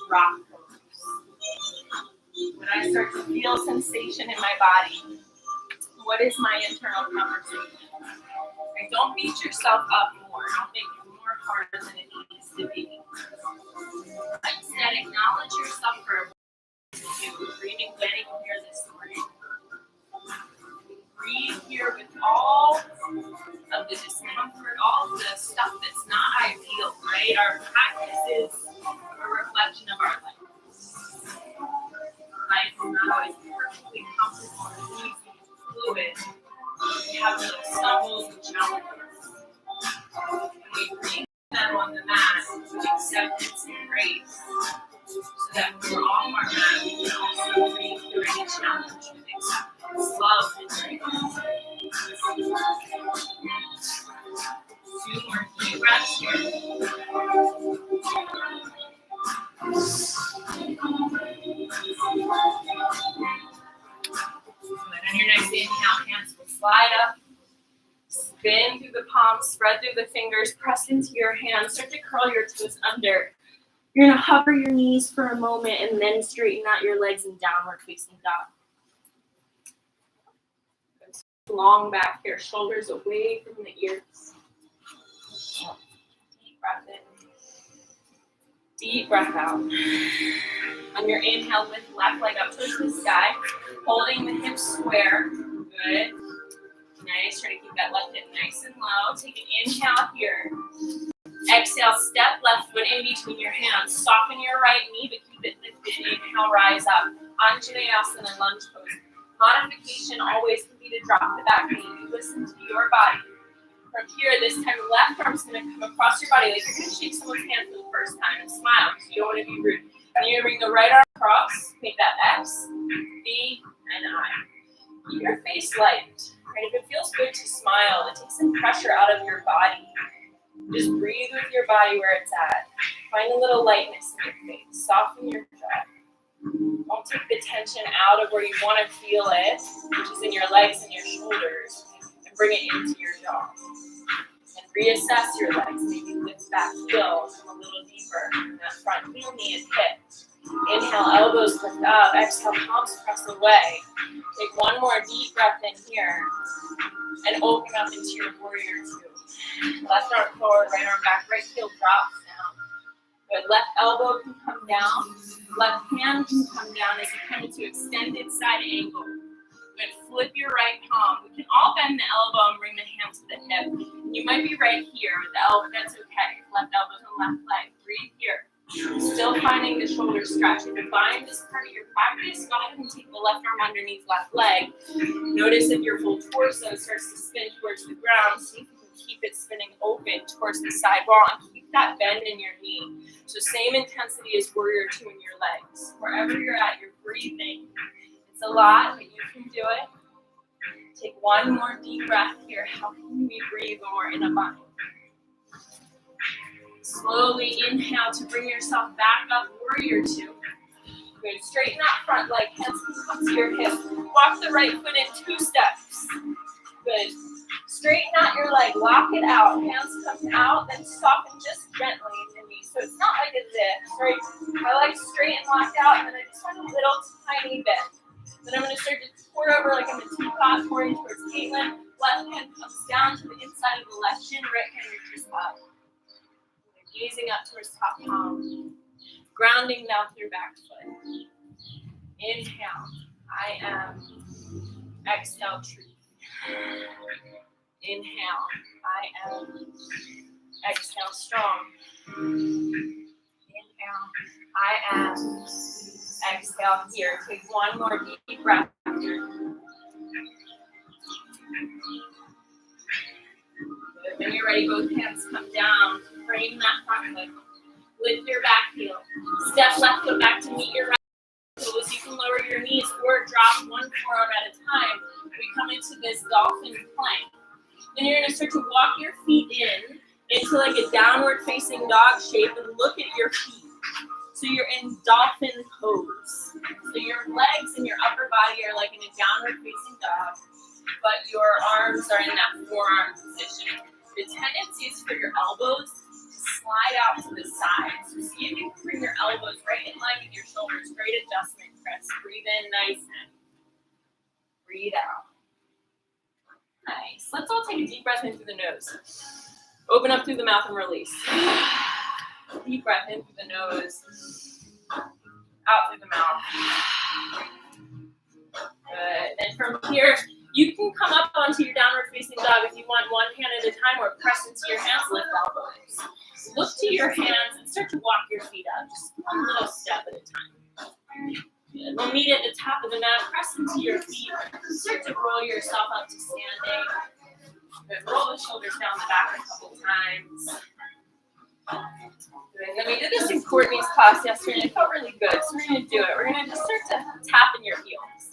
[SPEAKER 1] rock pose. When I start to feel sensation in my body, what is my internal conversation? Right? Don't beat yourself up more. Don't make it more harder than it needs to be. Instead, acknowledge yourself for breathing, letting you hear this story. Breathe here with all of the discomfort, all of the stuff that's not ideal, right? Our practice is a reflection of our life. Life is not always perfectly comfortable and easy, fluid. We have the stumbles and challenges. And we bring them on the mat with acceptance and grace, so that when we're off our mat, we can also breathe through any challenge with acceptance, love, and grace. 2 more deep breaths here. Good. On your next inhale, hands will slide up. Spin through the palms, spread through the fingers, press into your hands, start to curl your toes under. You're going to hover your knees for a moment and then straighten out your legs in downward facing dog. Long back here, shoulders away from the ears. Deep breath in. Deep breath out. On your inhale, lift left leg up towards the sky, holding the hips square. Good. Nice. Try to keep that left hip nice and low. Take an inhale here. Exhale, step left foot in between your hands. Soften your right knee, but keep it lifted. Inhale, rise up. Anjaneyasana, lunge pose. Modification always can be to drop the back knee. You listen to your body. From here, this time, left arm's going to come across your body like you're going to shake someone's hand for the first time and smile because you don't want to be rude. And you're going to bring the right arm across. Make that X, B, and I. Keep your face light. Right? If it feels good to smile, it takes some pressure out of your body. Just breathe with your body where it's at. Find a little lightness in your face. Soften your jaw. Don't take the tension out of where you want to feel it, which is in your legs and your shoulders, and bring it into your jaw. And reassess your legs. Maybe lift that heel a little deeper in that front heel, knee, and hip. Inhale, elbows lift up. Exhale, palms press away. Take one more deep breath in here and open up into your warrior 2. Left arm forward, right arm back, right heel drops down. Good. Left elbow can come down. Left hand can come down as you come into extended side angle. Good. Flip your right palm. We can all bend the elbow and bring the hand to the hip. You might be right here with the elbow. That's okay. Left elbow to left leg. Breathe here. Still finding the shoulder stretch. If you find this part of your practice, go ahead and take the left arm underneath left leg. Notice if your full torso starts to spin towards the ground. See if you can keep it spinning open towards the side wall and keep that bend in your knee. So same intensity as warrior 2 in your legs. Wherever you're at, you're breathing. It's a lot, but you can do it. Take one more deep breath here. How can we breathe when we're in a bind? Slowly inhale to bring yourself back up, warrior 2. Good. Straighten that front leg, hands can come to your hip. Walk the right foot in 2 steps. Good. Straighten out your leg, lock it out. Hands come out, then soften just gently in the knee. So it's not like a this, right? I like straight and locked out, and then I just want a little tiny bit. Then I'm going to start to pour over like I'm a teapot, pouring towards Caitlin. Left hand comes down to the inside of the left shin, right hand reaches up. Gazing up towards top palm. Grounding down through back foot. Inhale, I am. Exhale, truth. Inhale, I am. Exhale, strong. Inhale, I am. Exhale, here. Take one more deep breath here. Good. When you're ready, both hands come down. Frame that front leg. Lift your back heel. Step left foot back to meet your right toes. You can lower your knees or drop one forearm at a time. We come into this dolphin plank. Then you're going to start to walk your feet into like a downward facing dog shape and look at your feet. So you're in dolphin pose. So your legs and your upper body are like in a downward facing dog, but your arms are in that forearm position. The tendency is for your elbows to slide out to the side. So see if you can bring your elbows right in line with your shoulders. Great adjustment, Chris. Breathe in nice and breathe out. Nice. Let's all take a deep breath in through the nose. Open up through the mouth and release. Deep breath in through the nose. Out through the mouth. Good. And from here, you can come up onto your downward facing dog if you want, one hand at a time, or press into your hands, lift elbows. Look to your hands and start to walk your feet up, just one little step at a time. Good. We'll meet at the top of the mat, press into your feet, start to roll yourself up to standing. Good. Roll the shoulders down the back a couple times. Good. And then we did this in Courtney's class yesterday, and it felt really good, so we're going to do it. We're going to just start to tap in your heels.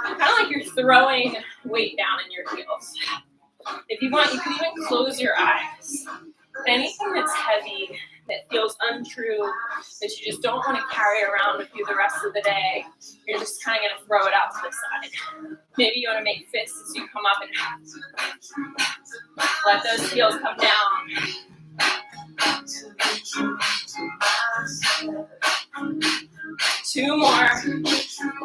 [SPEAKER 1] Kind of like you're throwing weight down in your heels. If you want, you can even close your eyes. Anything that's heavy, that feels untrue, that you just don't want to carry around with you the rest of the day, you're just kind of going to throw it out to the side. Maybe you want to make fists as you come up and let those heels come down. Two more.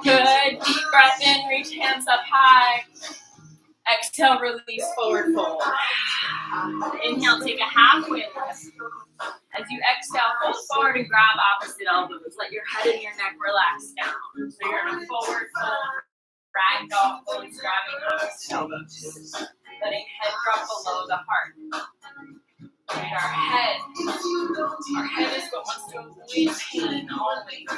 [SPEAKER 1] Good. Deep breath in. Reach hands up high. Exhale, release, forward fold. Inhale, take a halfway lift. As you exhale, fold forward and grab opposite elbows. Let your head and your neck relax down. So you're in a forward fold. Ragdoll pose, grabbing opposite elbows. Letting head drop below the heart. Right, our head is what wants to avoid pain always.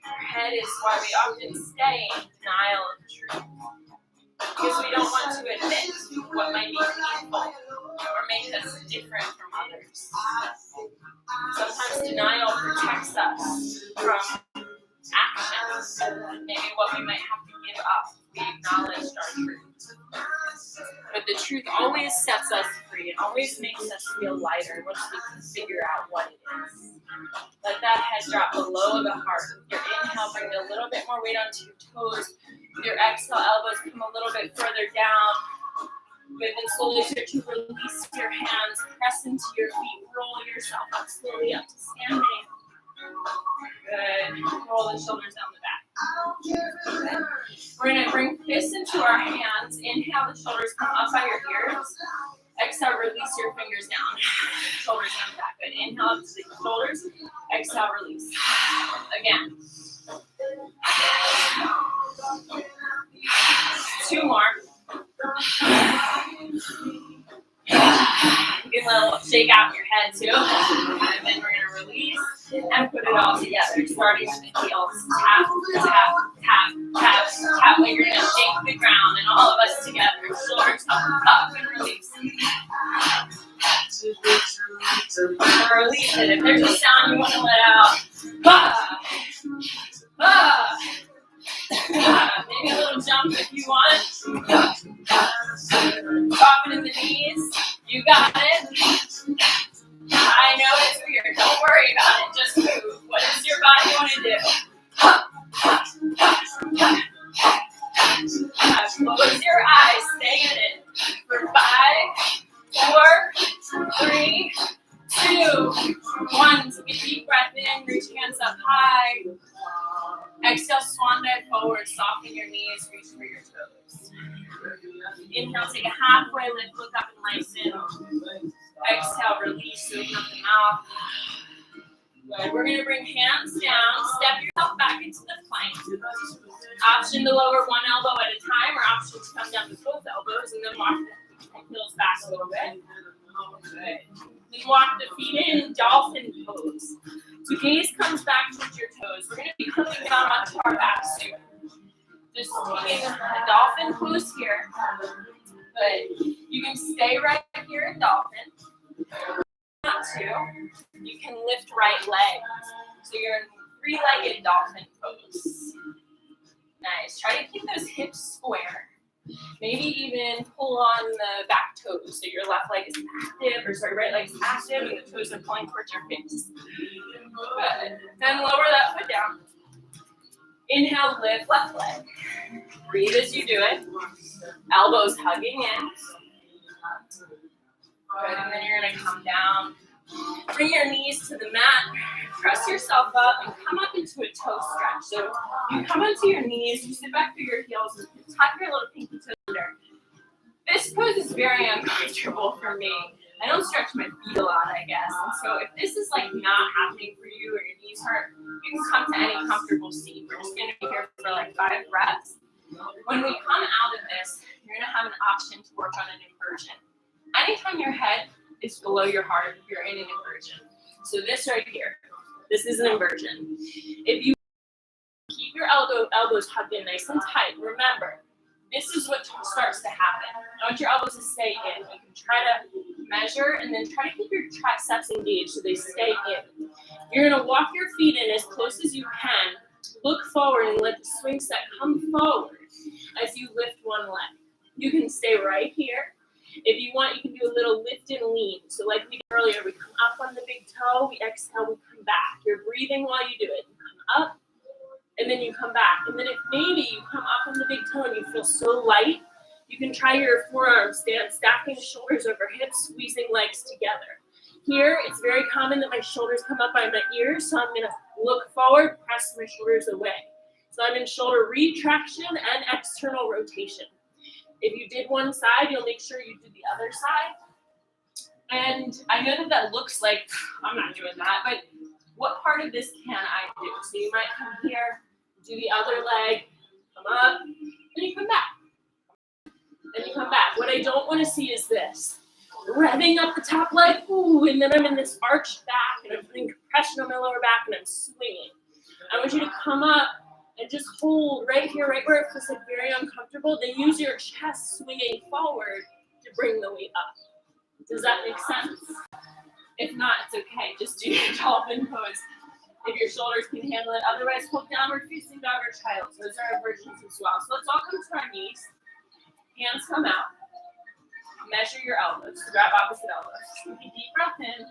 [SPEAKER 1] Our head is why we often stay in denial of the truth. Because we don't want to admit what might be painful or make us different from others. Sometimes denial protects us from action, maybe what we might have to give up. We acknowledged our truth. But the truth always sets us free. It always makes us feel lighter once we can figure out what it is. Let that head drop below the heart. With your inhale, bring a little bit more weight onto your toes. With your exhale, elbows come a little bit further down. Good, then slowly start to release your hands. Press into your feet. Roll yourself up slowly up to standing. Good. Roll the shoulders down the back. Good. We're going to bring fists into our hands. Inhale, the shoulders come up by your ears. Exhale, release your fingers down. Shoulders down the back. Good. Inhale up to the shoulders. Exhale, release. Again. Two more. You can little shake out your head too. And then we're going to release and put it all together. Starting with the heels. Tap, tap, tap, tap, tap. Like you're going to shake the ground and all of us together. Shoulders up and release. Release it. If there's a sound you want to let out. Maybe a little jump if you want. Drop it in the knees. You got it. I know it's weird. Don't worry about it. Just move. What does your body want to do? Close your eyes. Stay in it. For 5, 4, 3, 2, 1. Take a deep breath in. Reach hands up high. Exhale, swan dive forward. Soften your knees. Reach for your toes. Inhale, take a halfway lift. Look up and lengthen. Exhale, release. Open up the mouth. Good. We're going to bring hands down. Step yourself back into the plank. Option to lower one elbow at a time, or option to come down with both elbows and then walk the heels back a little bit. Good. Then walk the feet in, dolphin pose. So gaze comes back towards your toes. We're going to be coming down onto our back soon. Just taking a dolphin pose here. Good. You can stay right here in dolphin. If you want to, you can lift right leg. So you're in 3-legged dolphin pose. Nice. Try to keep those hips square. Maybe even pull on the back toes so your left leg is active, right leg is active and the toes are pulling towards your face. Good. Then lower that foot down. Inhale, lift left leg. Breathe as you do it. Elbows hugging in. Good. And then you're going to come down Bring your knees to the mat, press yourself up, and come up into a toe stretch. So you come onto your knees, you sit back through your heels, and tuck your little pinky toes under. This pose is very uncomfortable for me. I don't stretch my feet a lot, I guess. And so if this is like not happening for you or your knees hurt, you can come to any comfortable seat. We're just gonna be here for like 5 breaths. When we come out of this, you're gonna have an option to work on an inversion. Anytime your head is below your heart, you're in an inversion. So this right here, this is an inversion. If you keep your elbows hugged in nice and tight, remember, this is what starts to happen. I want your elbows to stay in. You can try to measure and then try to keep your triceps engaged so they stay in. You're gonna walk your feet in as close as you can. Look forward and let the swing set come forward as you lift one leg. You can stay right here. If you want, you can do a little lift and lean. So like we did earlier, we come up on the big toe, we exhale, we come back. You're breathing while you do it. You come up, and then you come back. And then if maybe you come up on the big toe and you feel so light, you can try your forearms, stacking shoulders over hips, squeezing legs together. Here, it's very common that my shoulders come up by my ears, so I'm going to look forward, press my shoulders away. So I'm in shoulder retraction and external rotation. If you did one side, you'll make sure you do the other side. And I know that looks like, I'm not doing that, but what part of this can I do? So you might come here, do the other leg, come up, then you come back. Then you come back. What I don't want to see is this. Revving up the top leg, ooh, and then I'm in this arched back, and I'm putting compression on my lower back, and I'm swinging. I want you to come up and just hold right here, right where it feels like very uncomfortable. Then use your chest swinging forward to bring the weight up. Does that make sense? If not, it's okay. Just do your dolphin pose if your shoulders can handle it. Otherwise, hold downward facing dog or child. Those are inversions as well. So let's all come to our knees. Hands come out. Measure your elbows. Grab opposite elbows. Take a deep breath in.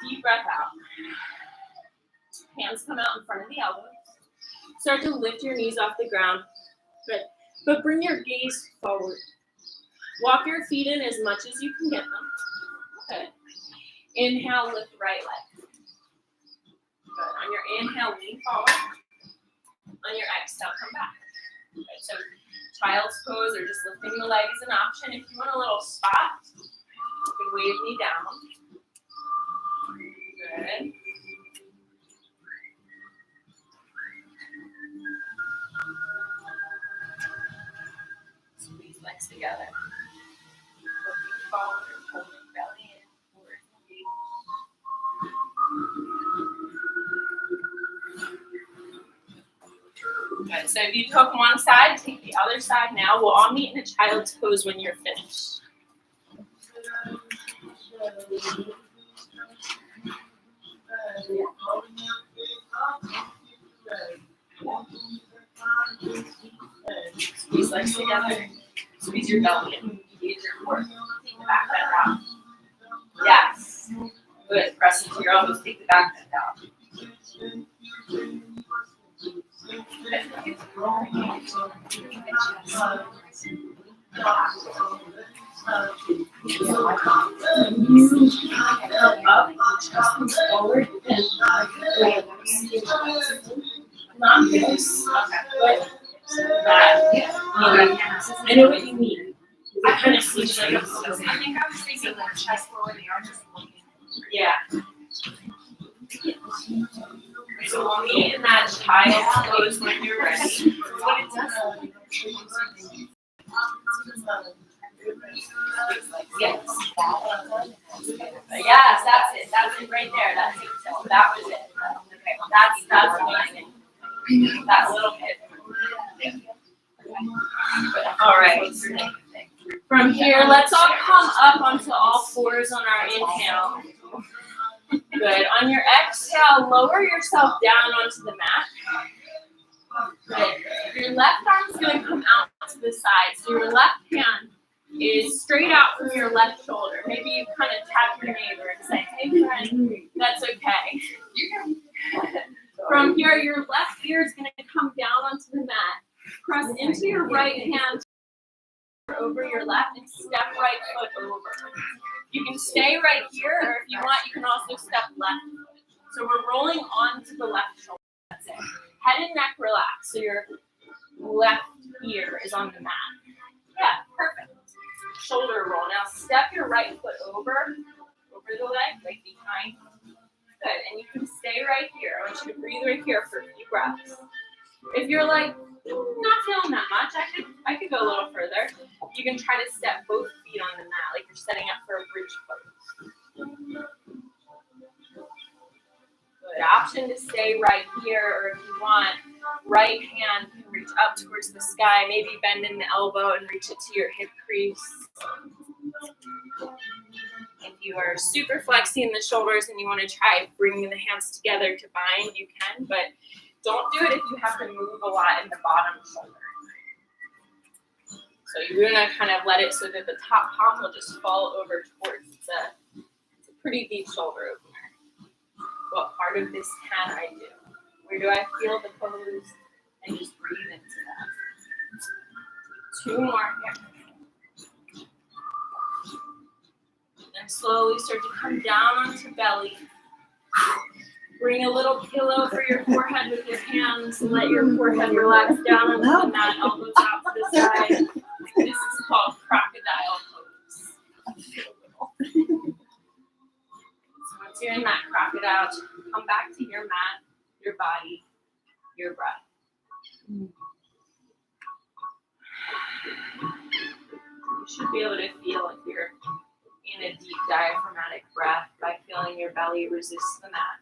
[SPEAKER 1] Deep breath out. Hands come out in front of the elbows. Start to lift your knees off the ground. Good. But bring your gaze forward. Walk your feet in as much as you can get them. Good. Inhale, lift right leg. Good. On your inhale, lean forward. On your exhale, come back. Good. So child's pose or just lifting the leg is an option. If you want a little spot, you can wave me down. Good. Squeeze legs together. Looking forward, holding belly in. Good. So if you took one side, take the other side now. We'll all meet in a child's pose when you're finished. Squeeze legs together. Squeeze your belly in. Engage your core. Take the back bend down. Yes. Good. Press into your elbows. Take the back bend down. Forward and not this. Okay. I know what you mean. I kind of see like I think I was thinking like chest forward, the arms just looking. Yeah. So we'll meet in that child pose when you're ready. What it does. Yes. Yes, that's it. That's it right there. That's it. So that was it. Okay. That's amazing. That little bit. All right. From here, let's all come up onto all fours on our inhale. Good. On your exhale, lower yourself down onto the mat. Good. Your left arm is going to come out to the side. So your left hand is straight out from your left shoulder. Maybe you kind of tap your neighbor and say, hey friend, that's okay. From here, your left ear is going to come down onto the mat. Press into your right hand over your left and step right foot over. You can stay right here, or if you want, you can also step left. So we're rolling onto the left shoulder. That's it. Head and neck relax. So your left ear is on the mat. Yeah, perfect. Shoulder roll. Now step your right foot over the leg, like behind. Good. And you can stay right here. I want you to breathe right here for a few breaths. If you're like, not feeling that much, I could go a little further. You can try to step both feet on the mat, like you're setting up for a bridge pose. Good. Option to stay right here, or if you want, right hand can reach up towards the sky, maybe bend in the elbow and reach it to your hip crease. If you are super flexing the shoulders and you want to try bringing the hands together to bind, you can, but don't do it if you have to move a lot in the bottom shoulder. So you're going to kind of let it so that the top palm will just fall over towards it's a pretty deep shoulder opener. What part of this can I do? Where do I feel the pose? And just breathe into that. 2 more here. And slowly start to come down onto belly. Bring a little pillow for your forehead with your hands and let your forehead relax down onto the mat, elbows out to the side. This is called crocodile pose. So once you're in that crocodile, come back to your mat, your body, your breath. You should be able to feel if you're in a deep diaphragmatic breath by feeling your belly resist the mat.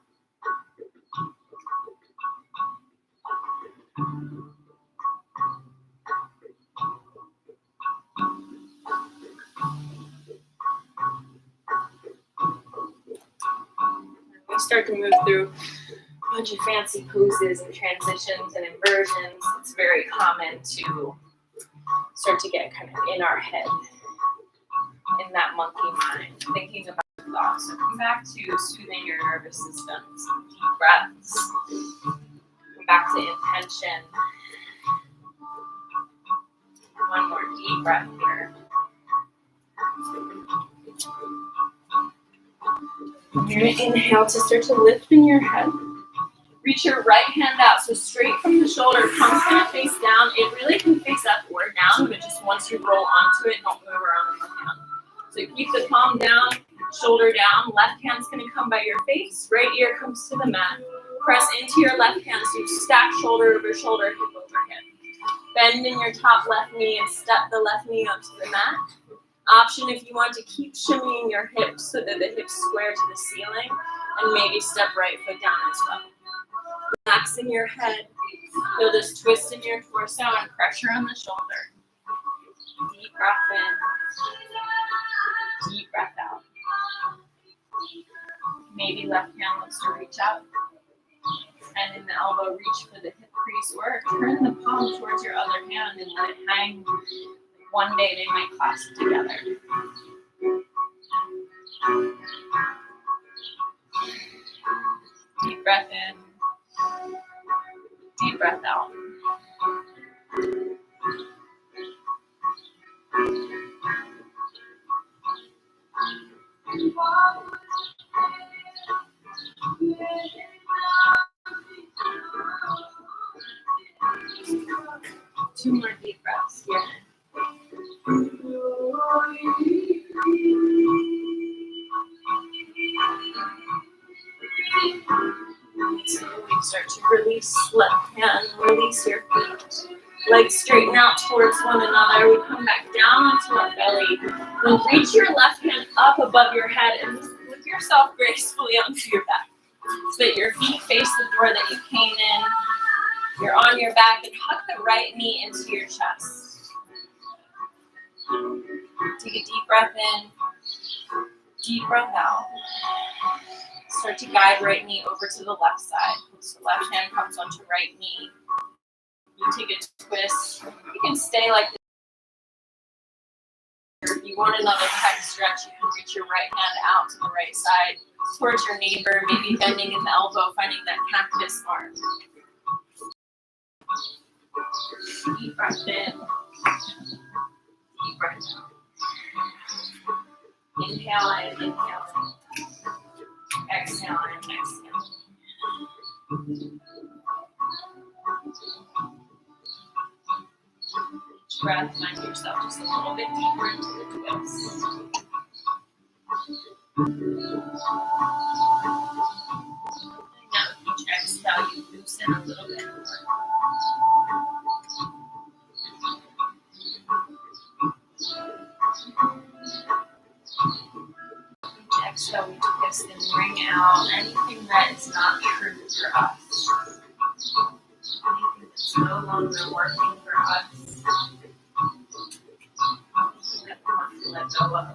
[SPEAKER 1] We start to move through a bunch of fancy poses and transitions and inversions. It's very common to start to get kind of in our head, in that monkey mind, thinking about thoughts. So come back to soothing your nervous system. Some deep breaths. Come back to intention. One more deep breath here. You're going to inhale to start to lift in your head. Reach your right hand out, so straight from the shoulder. Palm's going to face down. It really can face up or down, but just once you roll onto it, don't move around on the hand. So keep the palm down, shoulder down. Left hand's going to come by your face. Right ear comes to the mat. Press into your left hand, so you stack shoulder over shoulder, hip over hip. Bend in your top left knee and step the left knee up to the mat. Option if you want to keep shimmying your hips so that the hips square to the ceiling, and maybe step right foot down as well. Relax in your head. Feel this twist in your torso and pressure on the shoulder. Deep breath in. Deep breath out. Maybe left hand wants to reach out. And in the elbow, reach for the hip crease, or turn the palm towards your other hand and let it hang. One day they might clasp together. Deep breath in. Deep breath out. Two more deep breaths here. Slowly start to release left hand, release your feet. Legs straighten out towards one another. We come back down onto our belly. Then reach your left hand up above your head and lift yourself gracefully onto your back, so that your feet face the door that you came in. You're on your back, and hug the right knee into your chest. Take a deep breath in, deep breath out. Start to guide right knee over to the left side. So left hand comes onto right knee. You take a twist. You can stay like this. If you want another pec stretch, you can reach your right hand out to the right side towards your neighbor, maybe bending in the elbow, finding that cactus arm. Deep breath in. Deep breath out. Inhale in, inhale in. Exhale in, exhale. Each breath, find yourself just a little bit deeper into the twist. Now with each exhale, you loosen a little bit more. Each exhale, we twist and bring out anything that is not true for us. Anything that's no longer working for us. Anything that we want to let go of.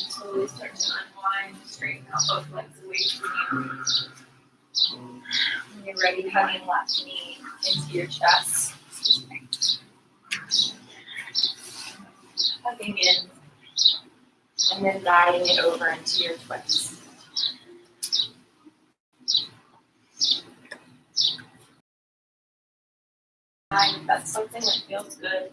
[SPEAKER 1] Slowly start to unwind, straighten out both legs away from you. When you're ready, hugging left knee into your chest. Hugging in, and then guiding it over into your twist. If that's something that feels good.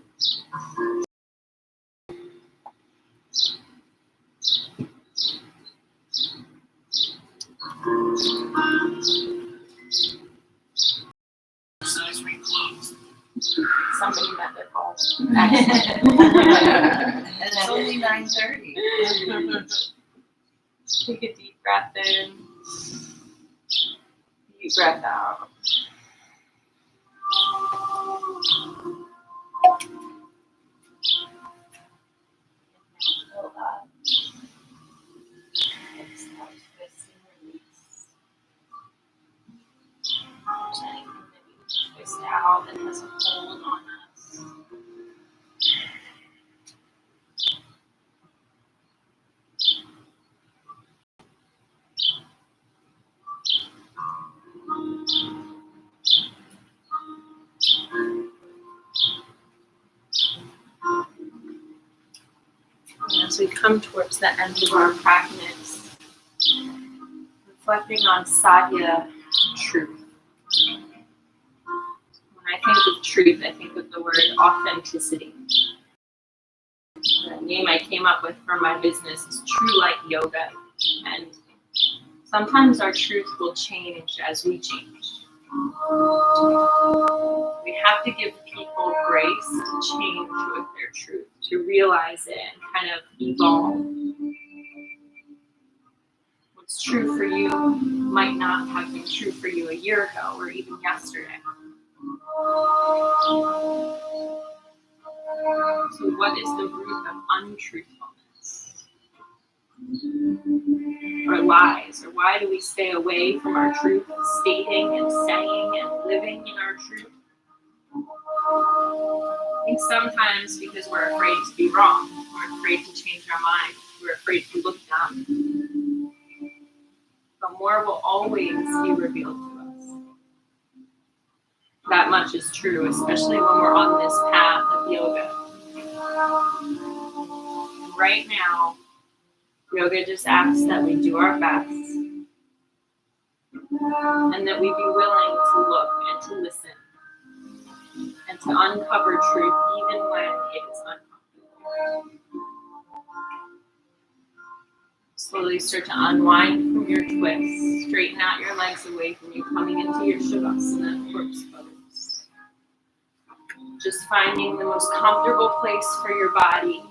[SPEAKER 1] Somebody met their call.
[SPEAKER 2] And it's only 9:30.
[SPEAKER 1] Take a deep breath in. Deep breath out. Inhale, fill up. Exhale, twist and release. There's anything that we can twist out that has a hold on us. As we come towards the end of our practice, reflecting on Satya truth. When I think of truth, I think of the word authenticity. The name I came up with for my business is True Light Yoga. And sometimes our truth will change as we change. We have to give people grace to change with their truth, to realize it and kind of evolve. What's true for you might not have been true for you a year ago or even yesterday. So what is the root of untruthfulness? Or lies? Or why do we stay away from our truth, stating and saying and living in our truth? I think sometimes because we're afraid to be wrong, we're afraid to change our mind, we're afraid to look dumb. But more will always be revealed to us. That much is true, especially when we're on this path of yoga. And right now, yoga just asks that we do our best and that we be willing to look and to listen and to uncover truth even when it is uncomfortable. Slowly start to unwind from your twist, straighten out your legs away from you, coming into your Shavasana, corpse pose. Just finding the most comfortable place for your body.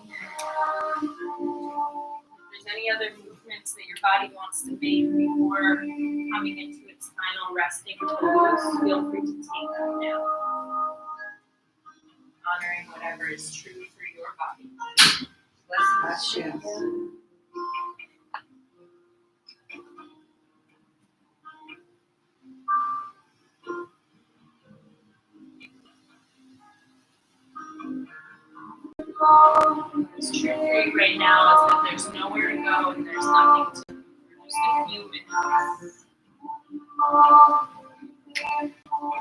[SPEAKER 1] If there's any other movements that your body wants to make before coming into its final resting pose, feel free to take them now. Honoring whatever is true for your body.
[SPEAKER 2] Bless you.
[SPEAKER 1] What's true for you right now is that there's nowhere to go and there's nothing to do. You're just a human.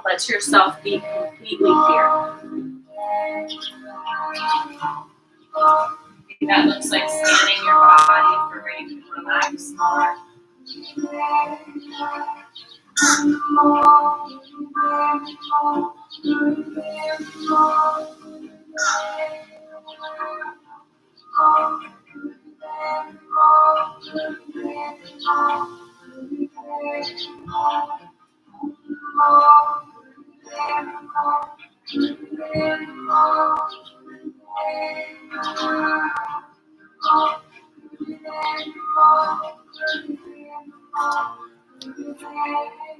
[SPEAKER 1] Let yourself be completely here. Maybe that looks like scanning your body for maybe Relax more.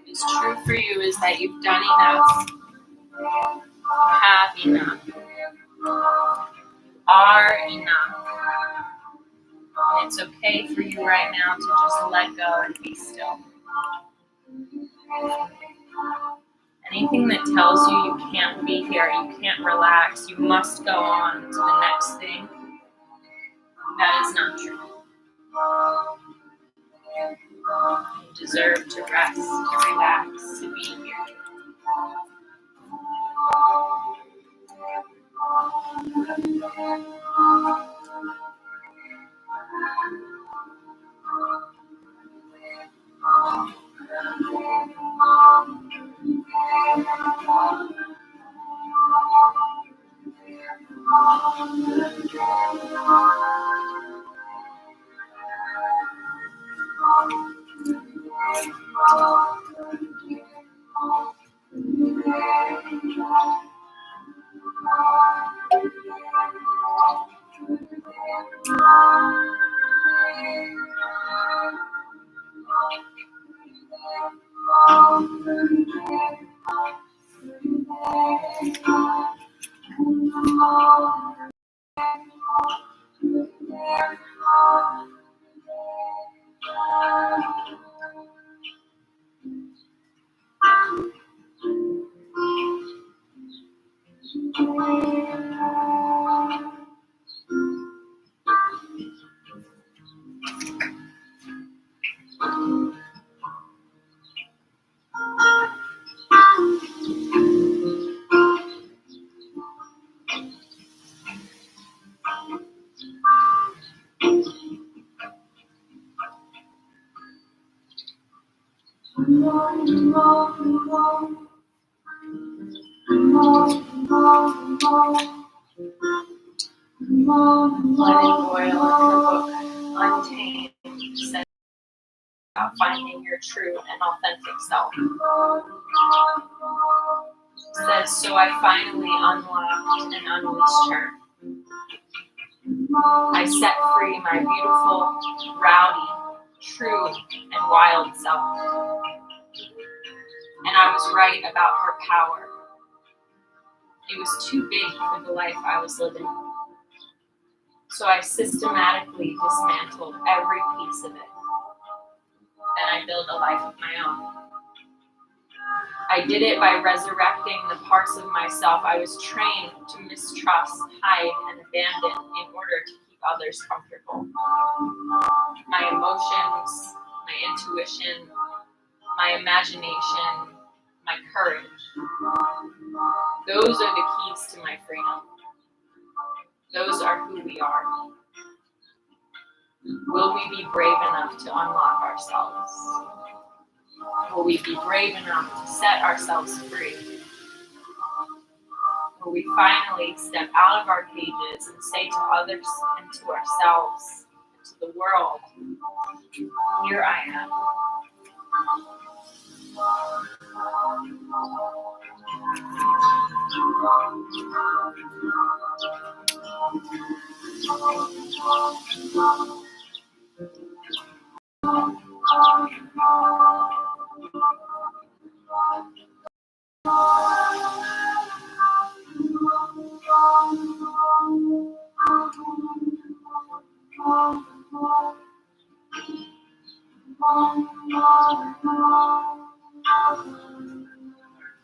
[SPEAKER 1] What's true for you is that you've done enough, you have enough, you are enough. And it's okay for you right now to just let go and be still. Anything that tells you you can't be here, you can't relax, you must go on to the next thing, that is not true. You deserve to rest, to relax, to be here. Glennon Doyle, in her book Untamed, says about finding your true and authentic self. Says, so I finally unlocked and unleashed her. I set free my beautiful, rowdy, true, and wild self. And I was right about her power. It was too big for the life I was living. So I systematically dismantled every piece of it. Then I built a life of my own. I did it by resurrecting the parts of myself I was trained to mistrust, hide, and abandon in order to keep others comfortable. My emotions, my intuition, my imagination, my courage. Those are the keys to my freedom. Those are who we are. Will we be brave enough to unlock ourselves? Will we be brave enough to set ourselves free? Will we finally step out of our cages and say to others and to ourselves and to the world, here I am.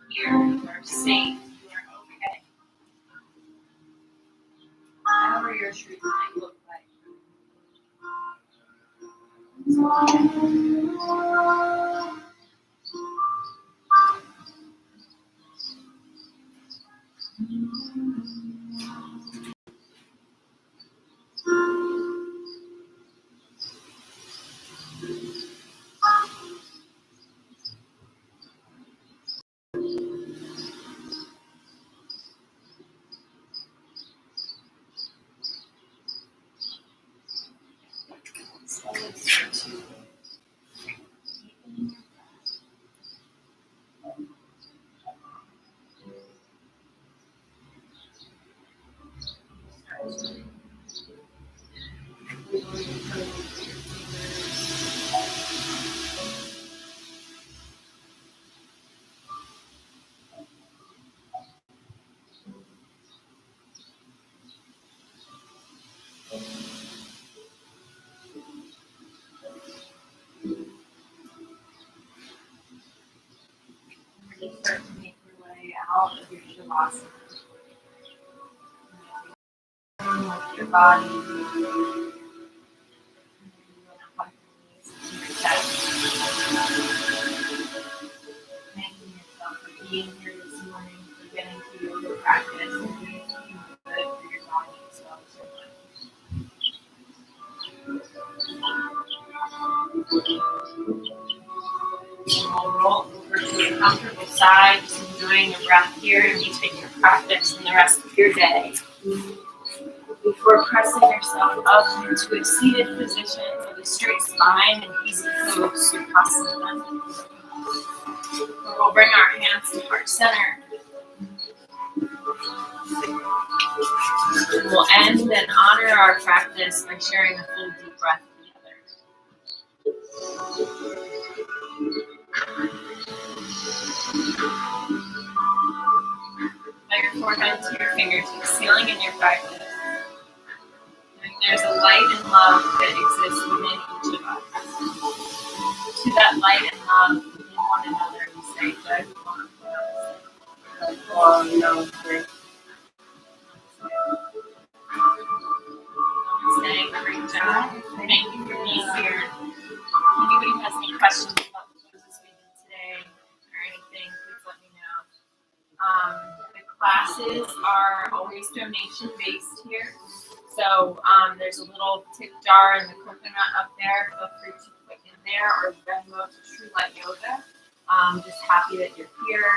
[SPEAKER 1] Here, you are safe, you are okay. Whatever your truth might look like. It's okay. all of your shavasana. With your body. Thanking yourself for being here this morning, for getting to yoga practice, and doing something good for your body as well as your mind. We'll roll over to a comfortable side, just enjoying your breath here, and you take your practice and the rest of your day. Before pressing yourself up into a seated position with a straight spine and easy flow, Sukhasana. We'll bring our hands to heart center. And we'll end and honor our practice by sharing a full deep breath together. By your forehead to your fingertips, sealing in your practice. Knowing there's a light and love that exists within each of us. To that light and love within one another, we say, Jai Namaste. Namaste. Great job. Thank you for being here. If anybody has any questions about the poses we did today or anything, please let me know. The classes are always donation based here. So there's a little tip jar and the coconut up there. Feel free to put in there or Venmo to True Light Yoga. Just happy that you're here.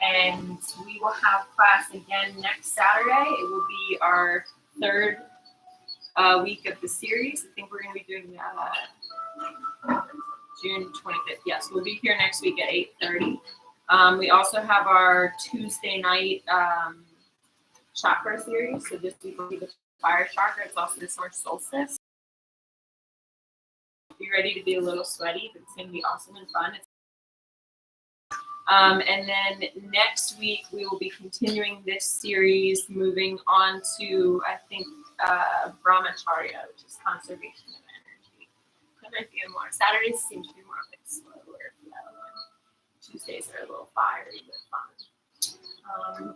[SPEAKER 1] And we will have class again next Saturday. It will be our third week of the series. I think we're going to be doing June 25th. Yes, we'll be here next week at 8:30. We also have our Tuesday night chakra series. So this week will be the fire chakra. It's also the summer solstice. Be ready to be a little sweaty, but it's going to be awesome and fun. And then next week we will be continuing this series, moving on to, I think, brahmacharya, which is conservation of energy. There might be more. Saturdays seem to be more like slower. Tuesdays are a little fiery but fun.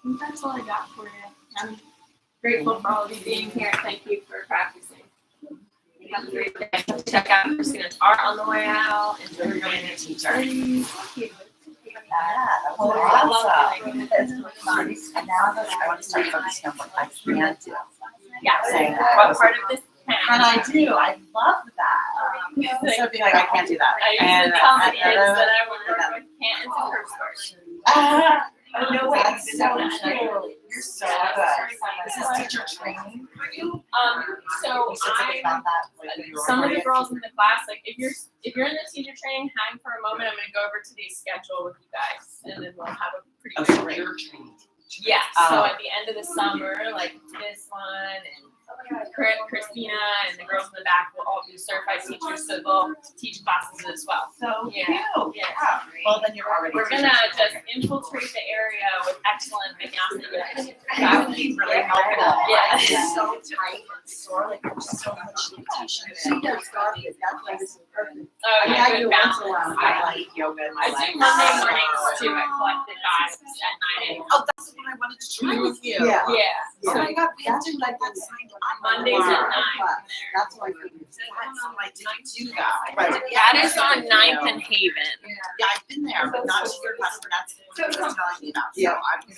[SPEAKER 1] I think that's all I got for you. I'm grateful for all of you being here. Thank you for practicing. Have a great day. Check out Christina's art on the way out. And we're going to teach her.
[SPEAKER 2] Yeah, awesome. It's really fun. And now that I want to start focusing on what I can do.
[SPEAKER 1] Yeah,
[SPEAKER 2] saying that.
[SPEAKER 1] what part of this
[SPEAKER 2] And I do. I love that. So being like, I can't do that.
[SPEAKER 1] I usually tell my kids that I want to work with can't and curse words.
[SPEAKER 2] Oh, no way. That's so cool. You're so good. This is teacher training for you?
[SPEAKER 1] So
[SPEAKER 2] You said something about that. Like,
[SPEAKER 1] some of the girls in the class, like if you're in the teacher training, hang for a moment. I'm going to go over today's schedule with you guys, and then we'll have a pretty good break. Yeah. So at the end of the summer, like this one and Christina and the girls in the back will all be certified teachers, so they'll teach classes as well.
[SPEAKER 2] So
[SPEAKER 1] Yeah.
[SPEAKER 2] cute.
[SPEAKER 1] Yeah.
[SPEAKER 2] Well, then you're already.
[SPEAKER 1] We're gonna just infiltrate the area with excellent vinyasa.
[SPEAKER 2] That would be really helpful.
[SPEAKER 1] Yeah.
[SPEAKER 2] It's so tight and sore. Like there's so much limitation. She does garden. That's why this is perfect.
[SPEAKER 1] Oh, yeah,
[SPEAKER 2] I
[SPEAKER 1] good
[SPEAKER 2] do
[SPEAKER 1] balance.
[SPEAKER 2] once in a while. I like yoga. In my
[SPEAKER 1] I
[SPEAKER 2] life.
[SPEAKER 1] do Monday mornings too at Collected Vibes at 9 a.m.
[SPEAKER 2] Oh, that's what I wanted to try with you.
[SPEAKER 3] Yeah.
[SPEAKER 1] Yeah.
[SPEAKER 2] Oh my God, we have to like that signed on
[SPEAKER 1] Mondays at 9.
[SPEAKER 3] That's why.
[SPEAKER 2] I didn't do that.
[SPEAKER 3] Right.
[SPEAKER 1] That is on 9th and Haven.
[SPEAKER 2] Yeah, I've been there, but not to your class, but that's what I was telling you about. So
[SPEAKER 3] Yeah.
[SPEAKER 2] I'm gonna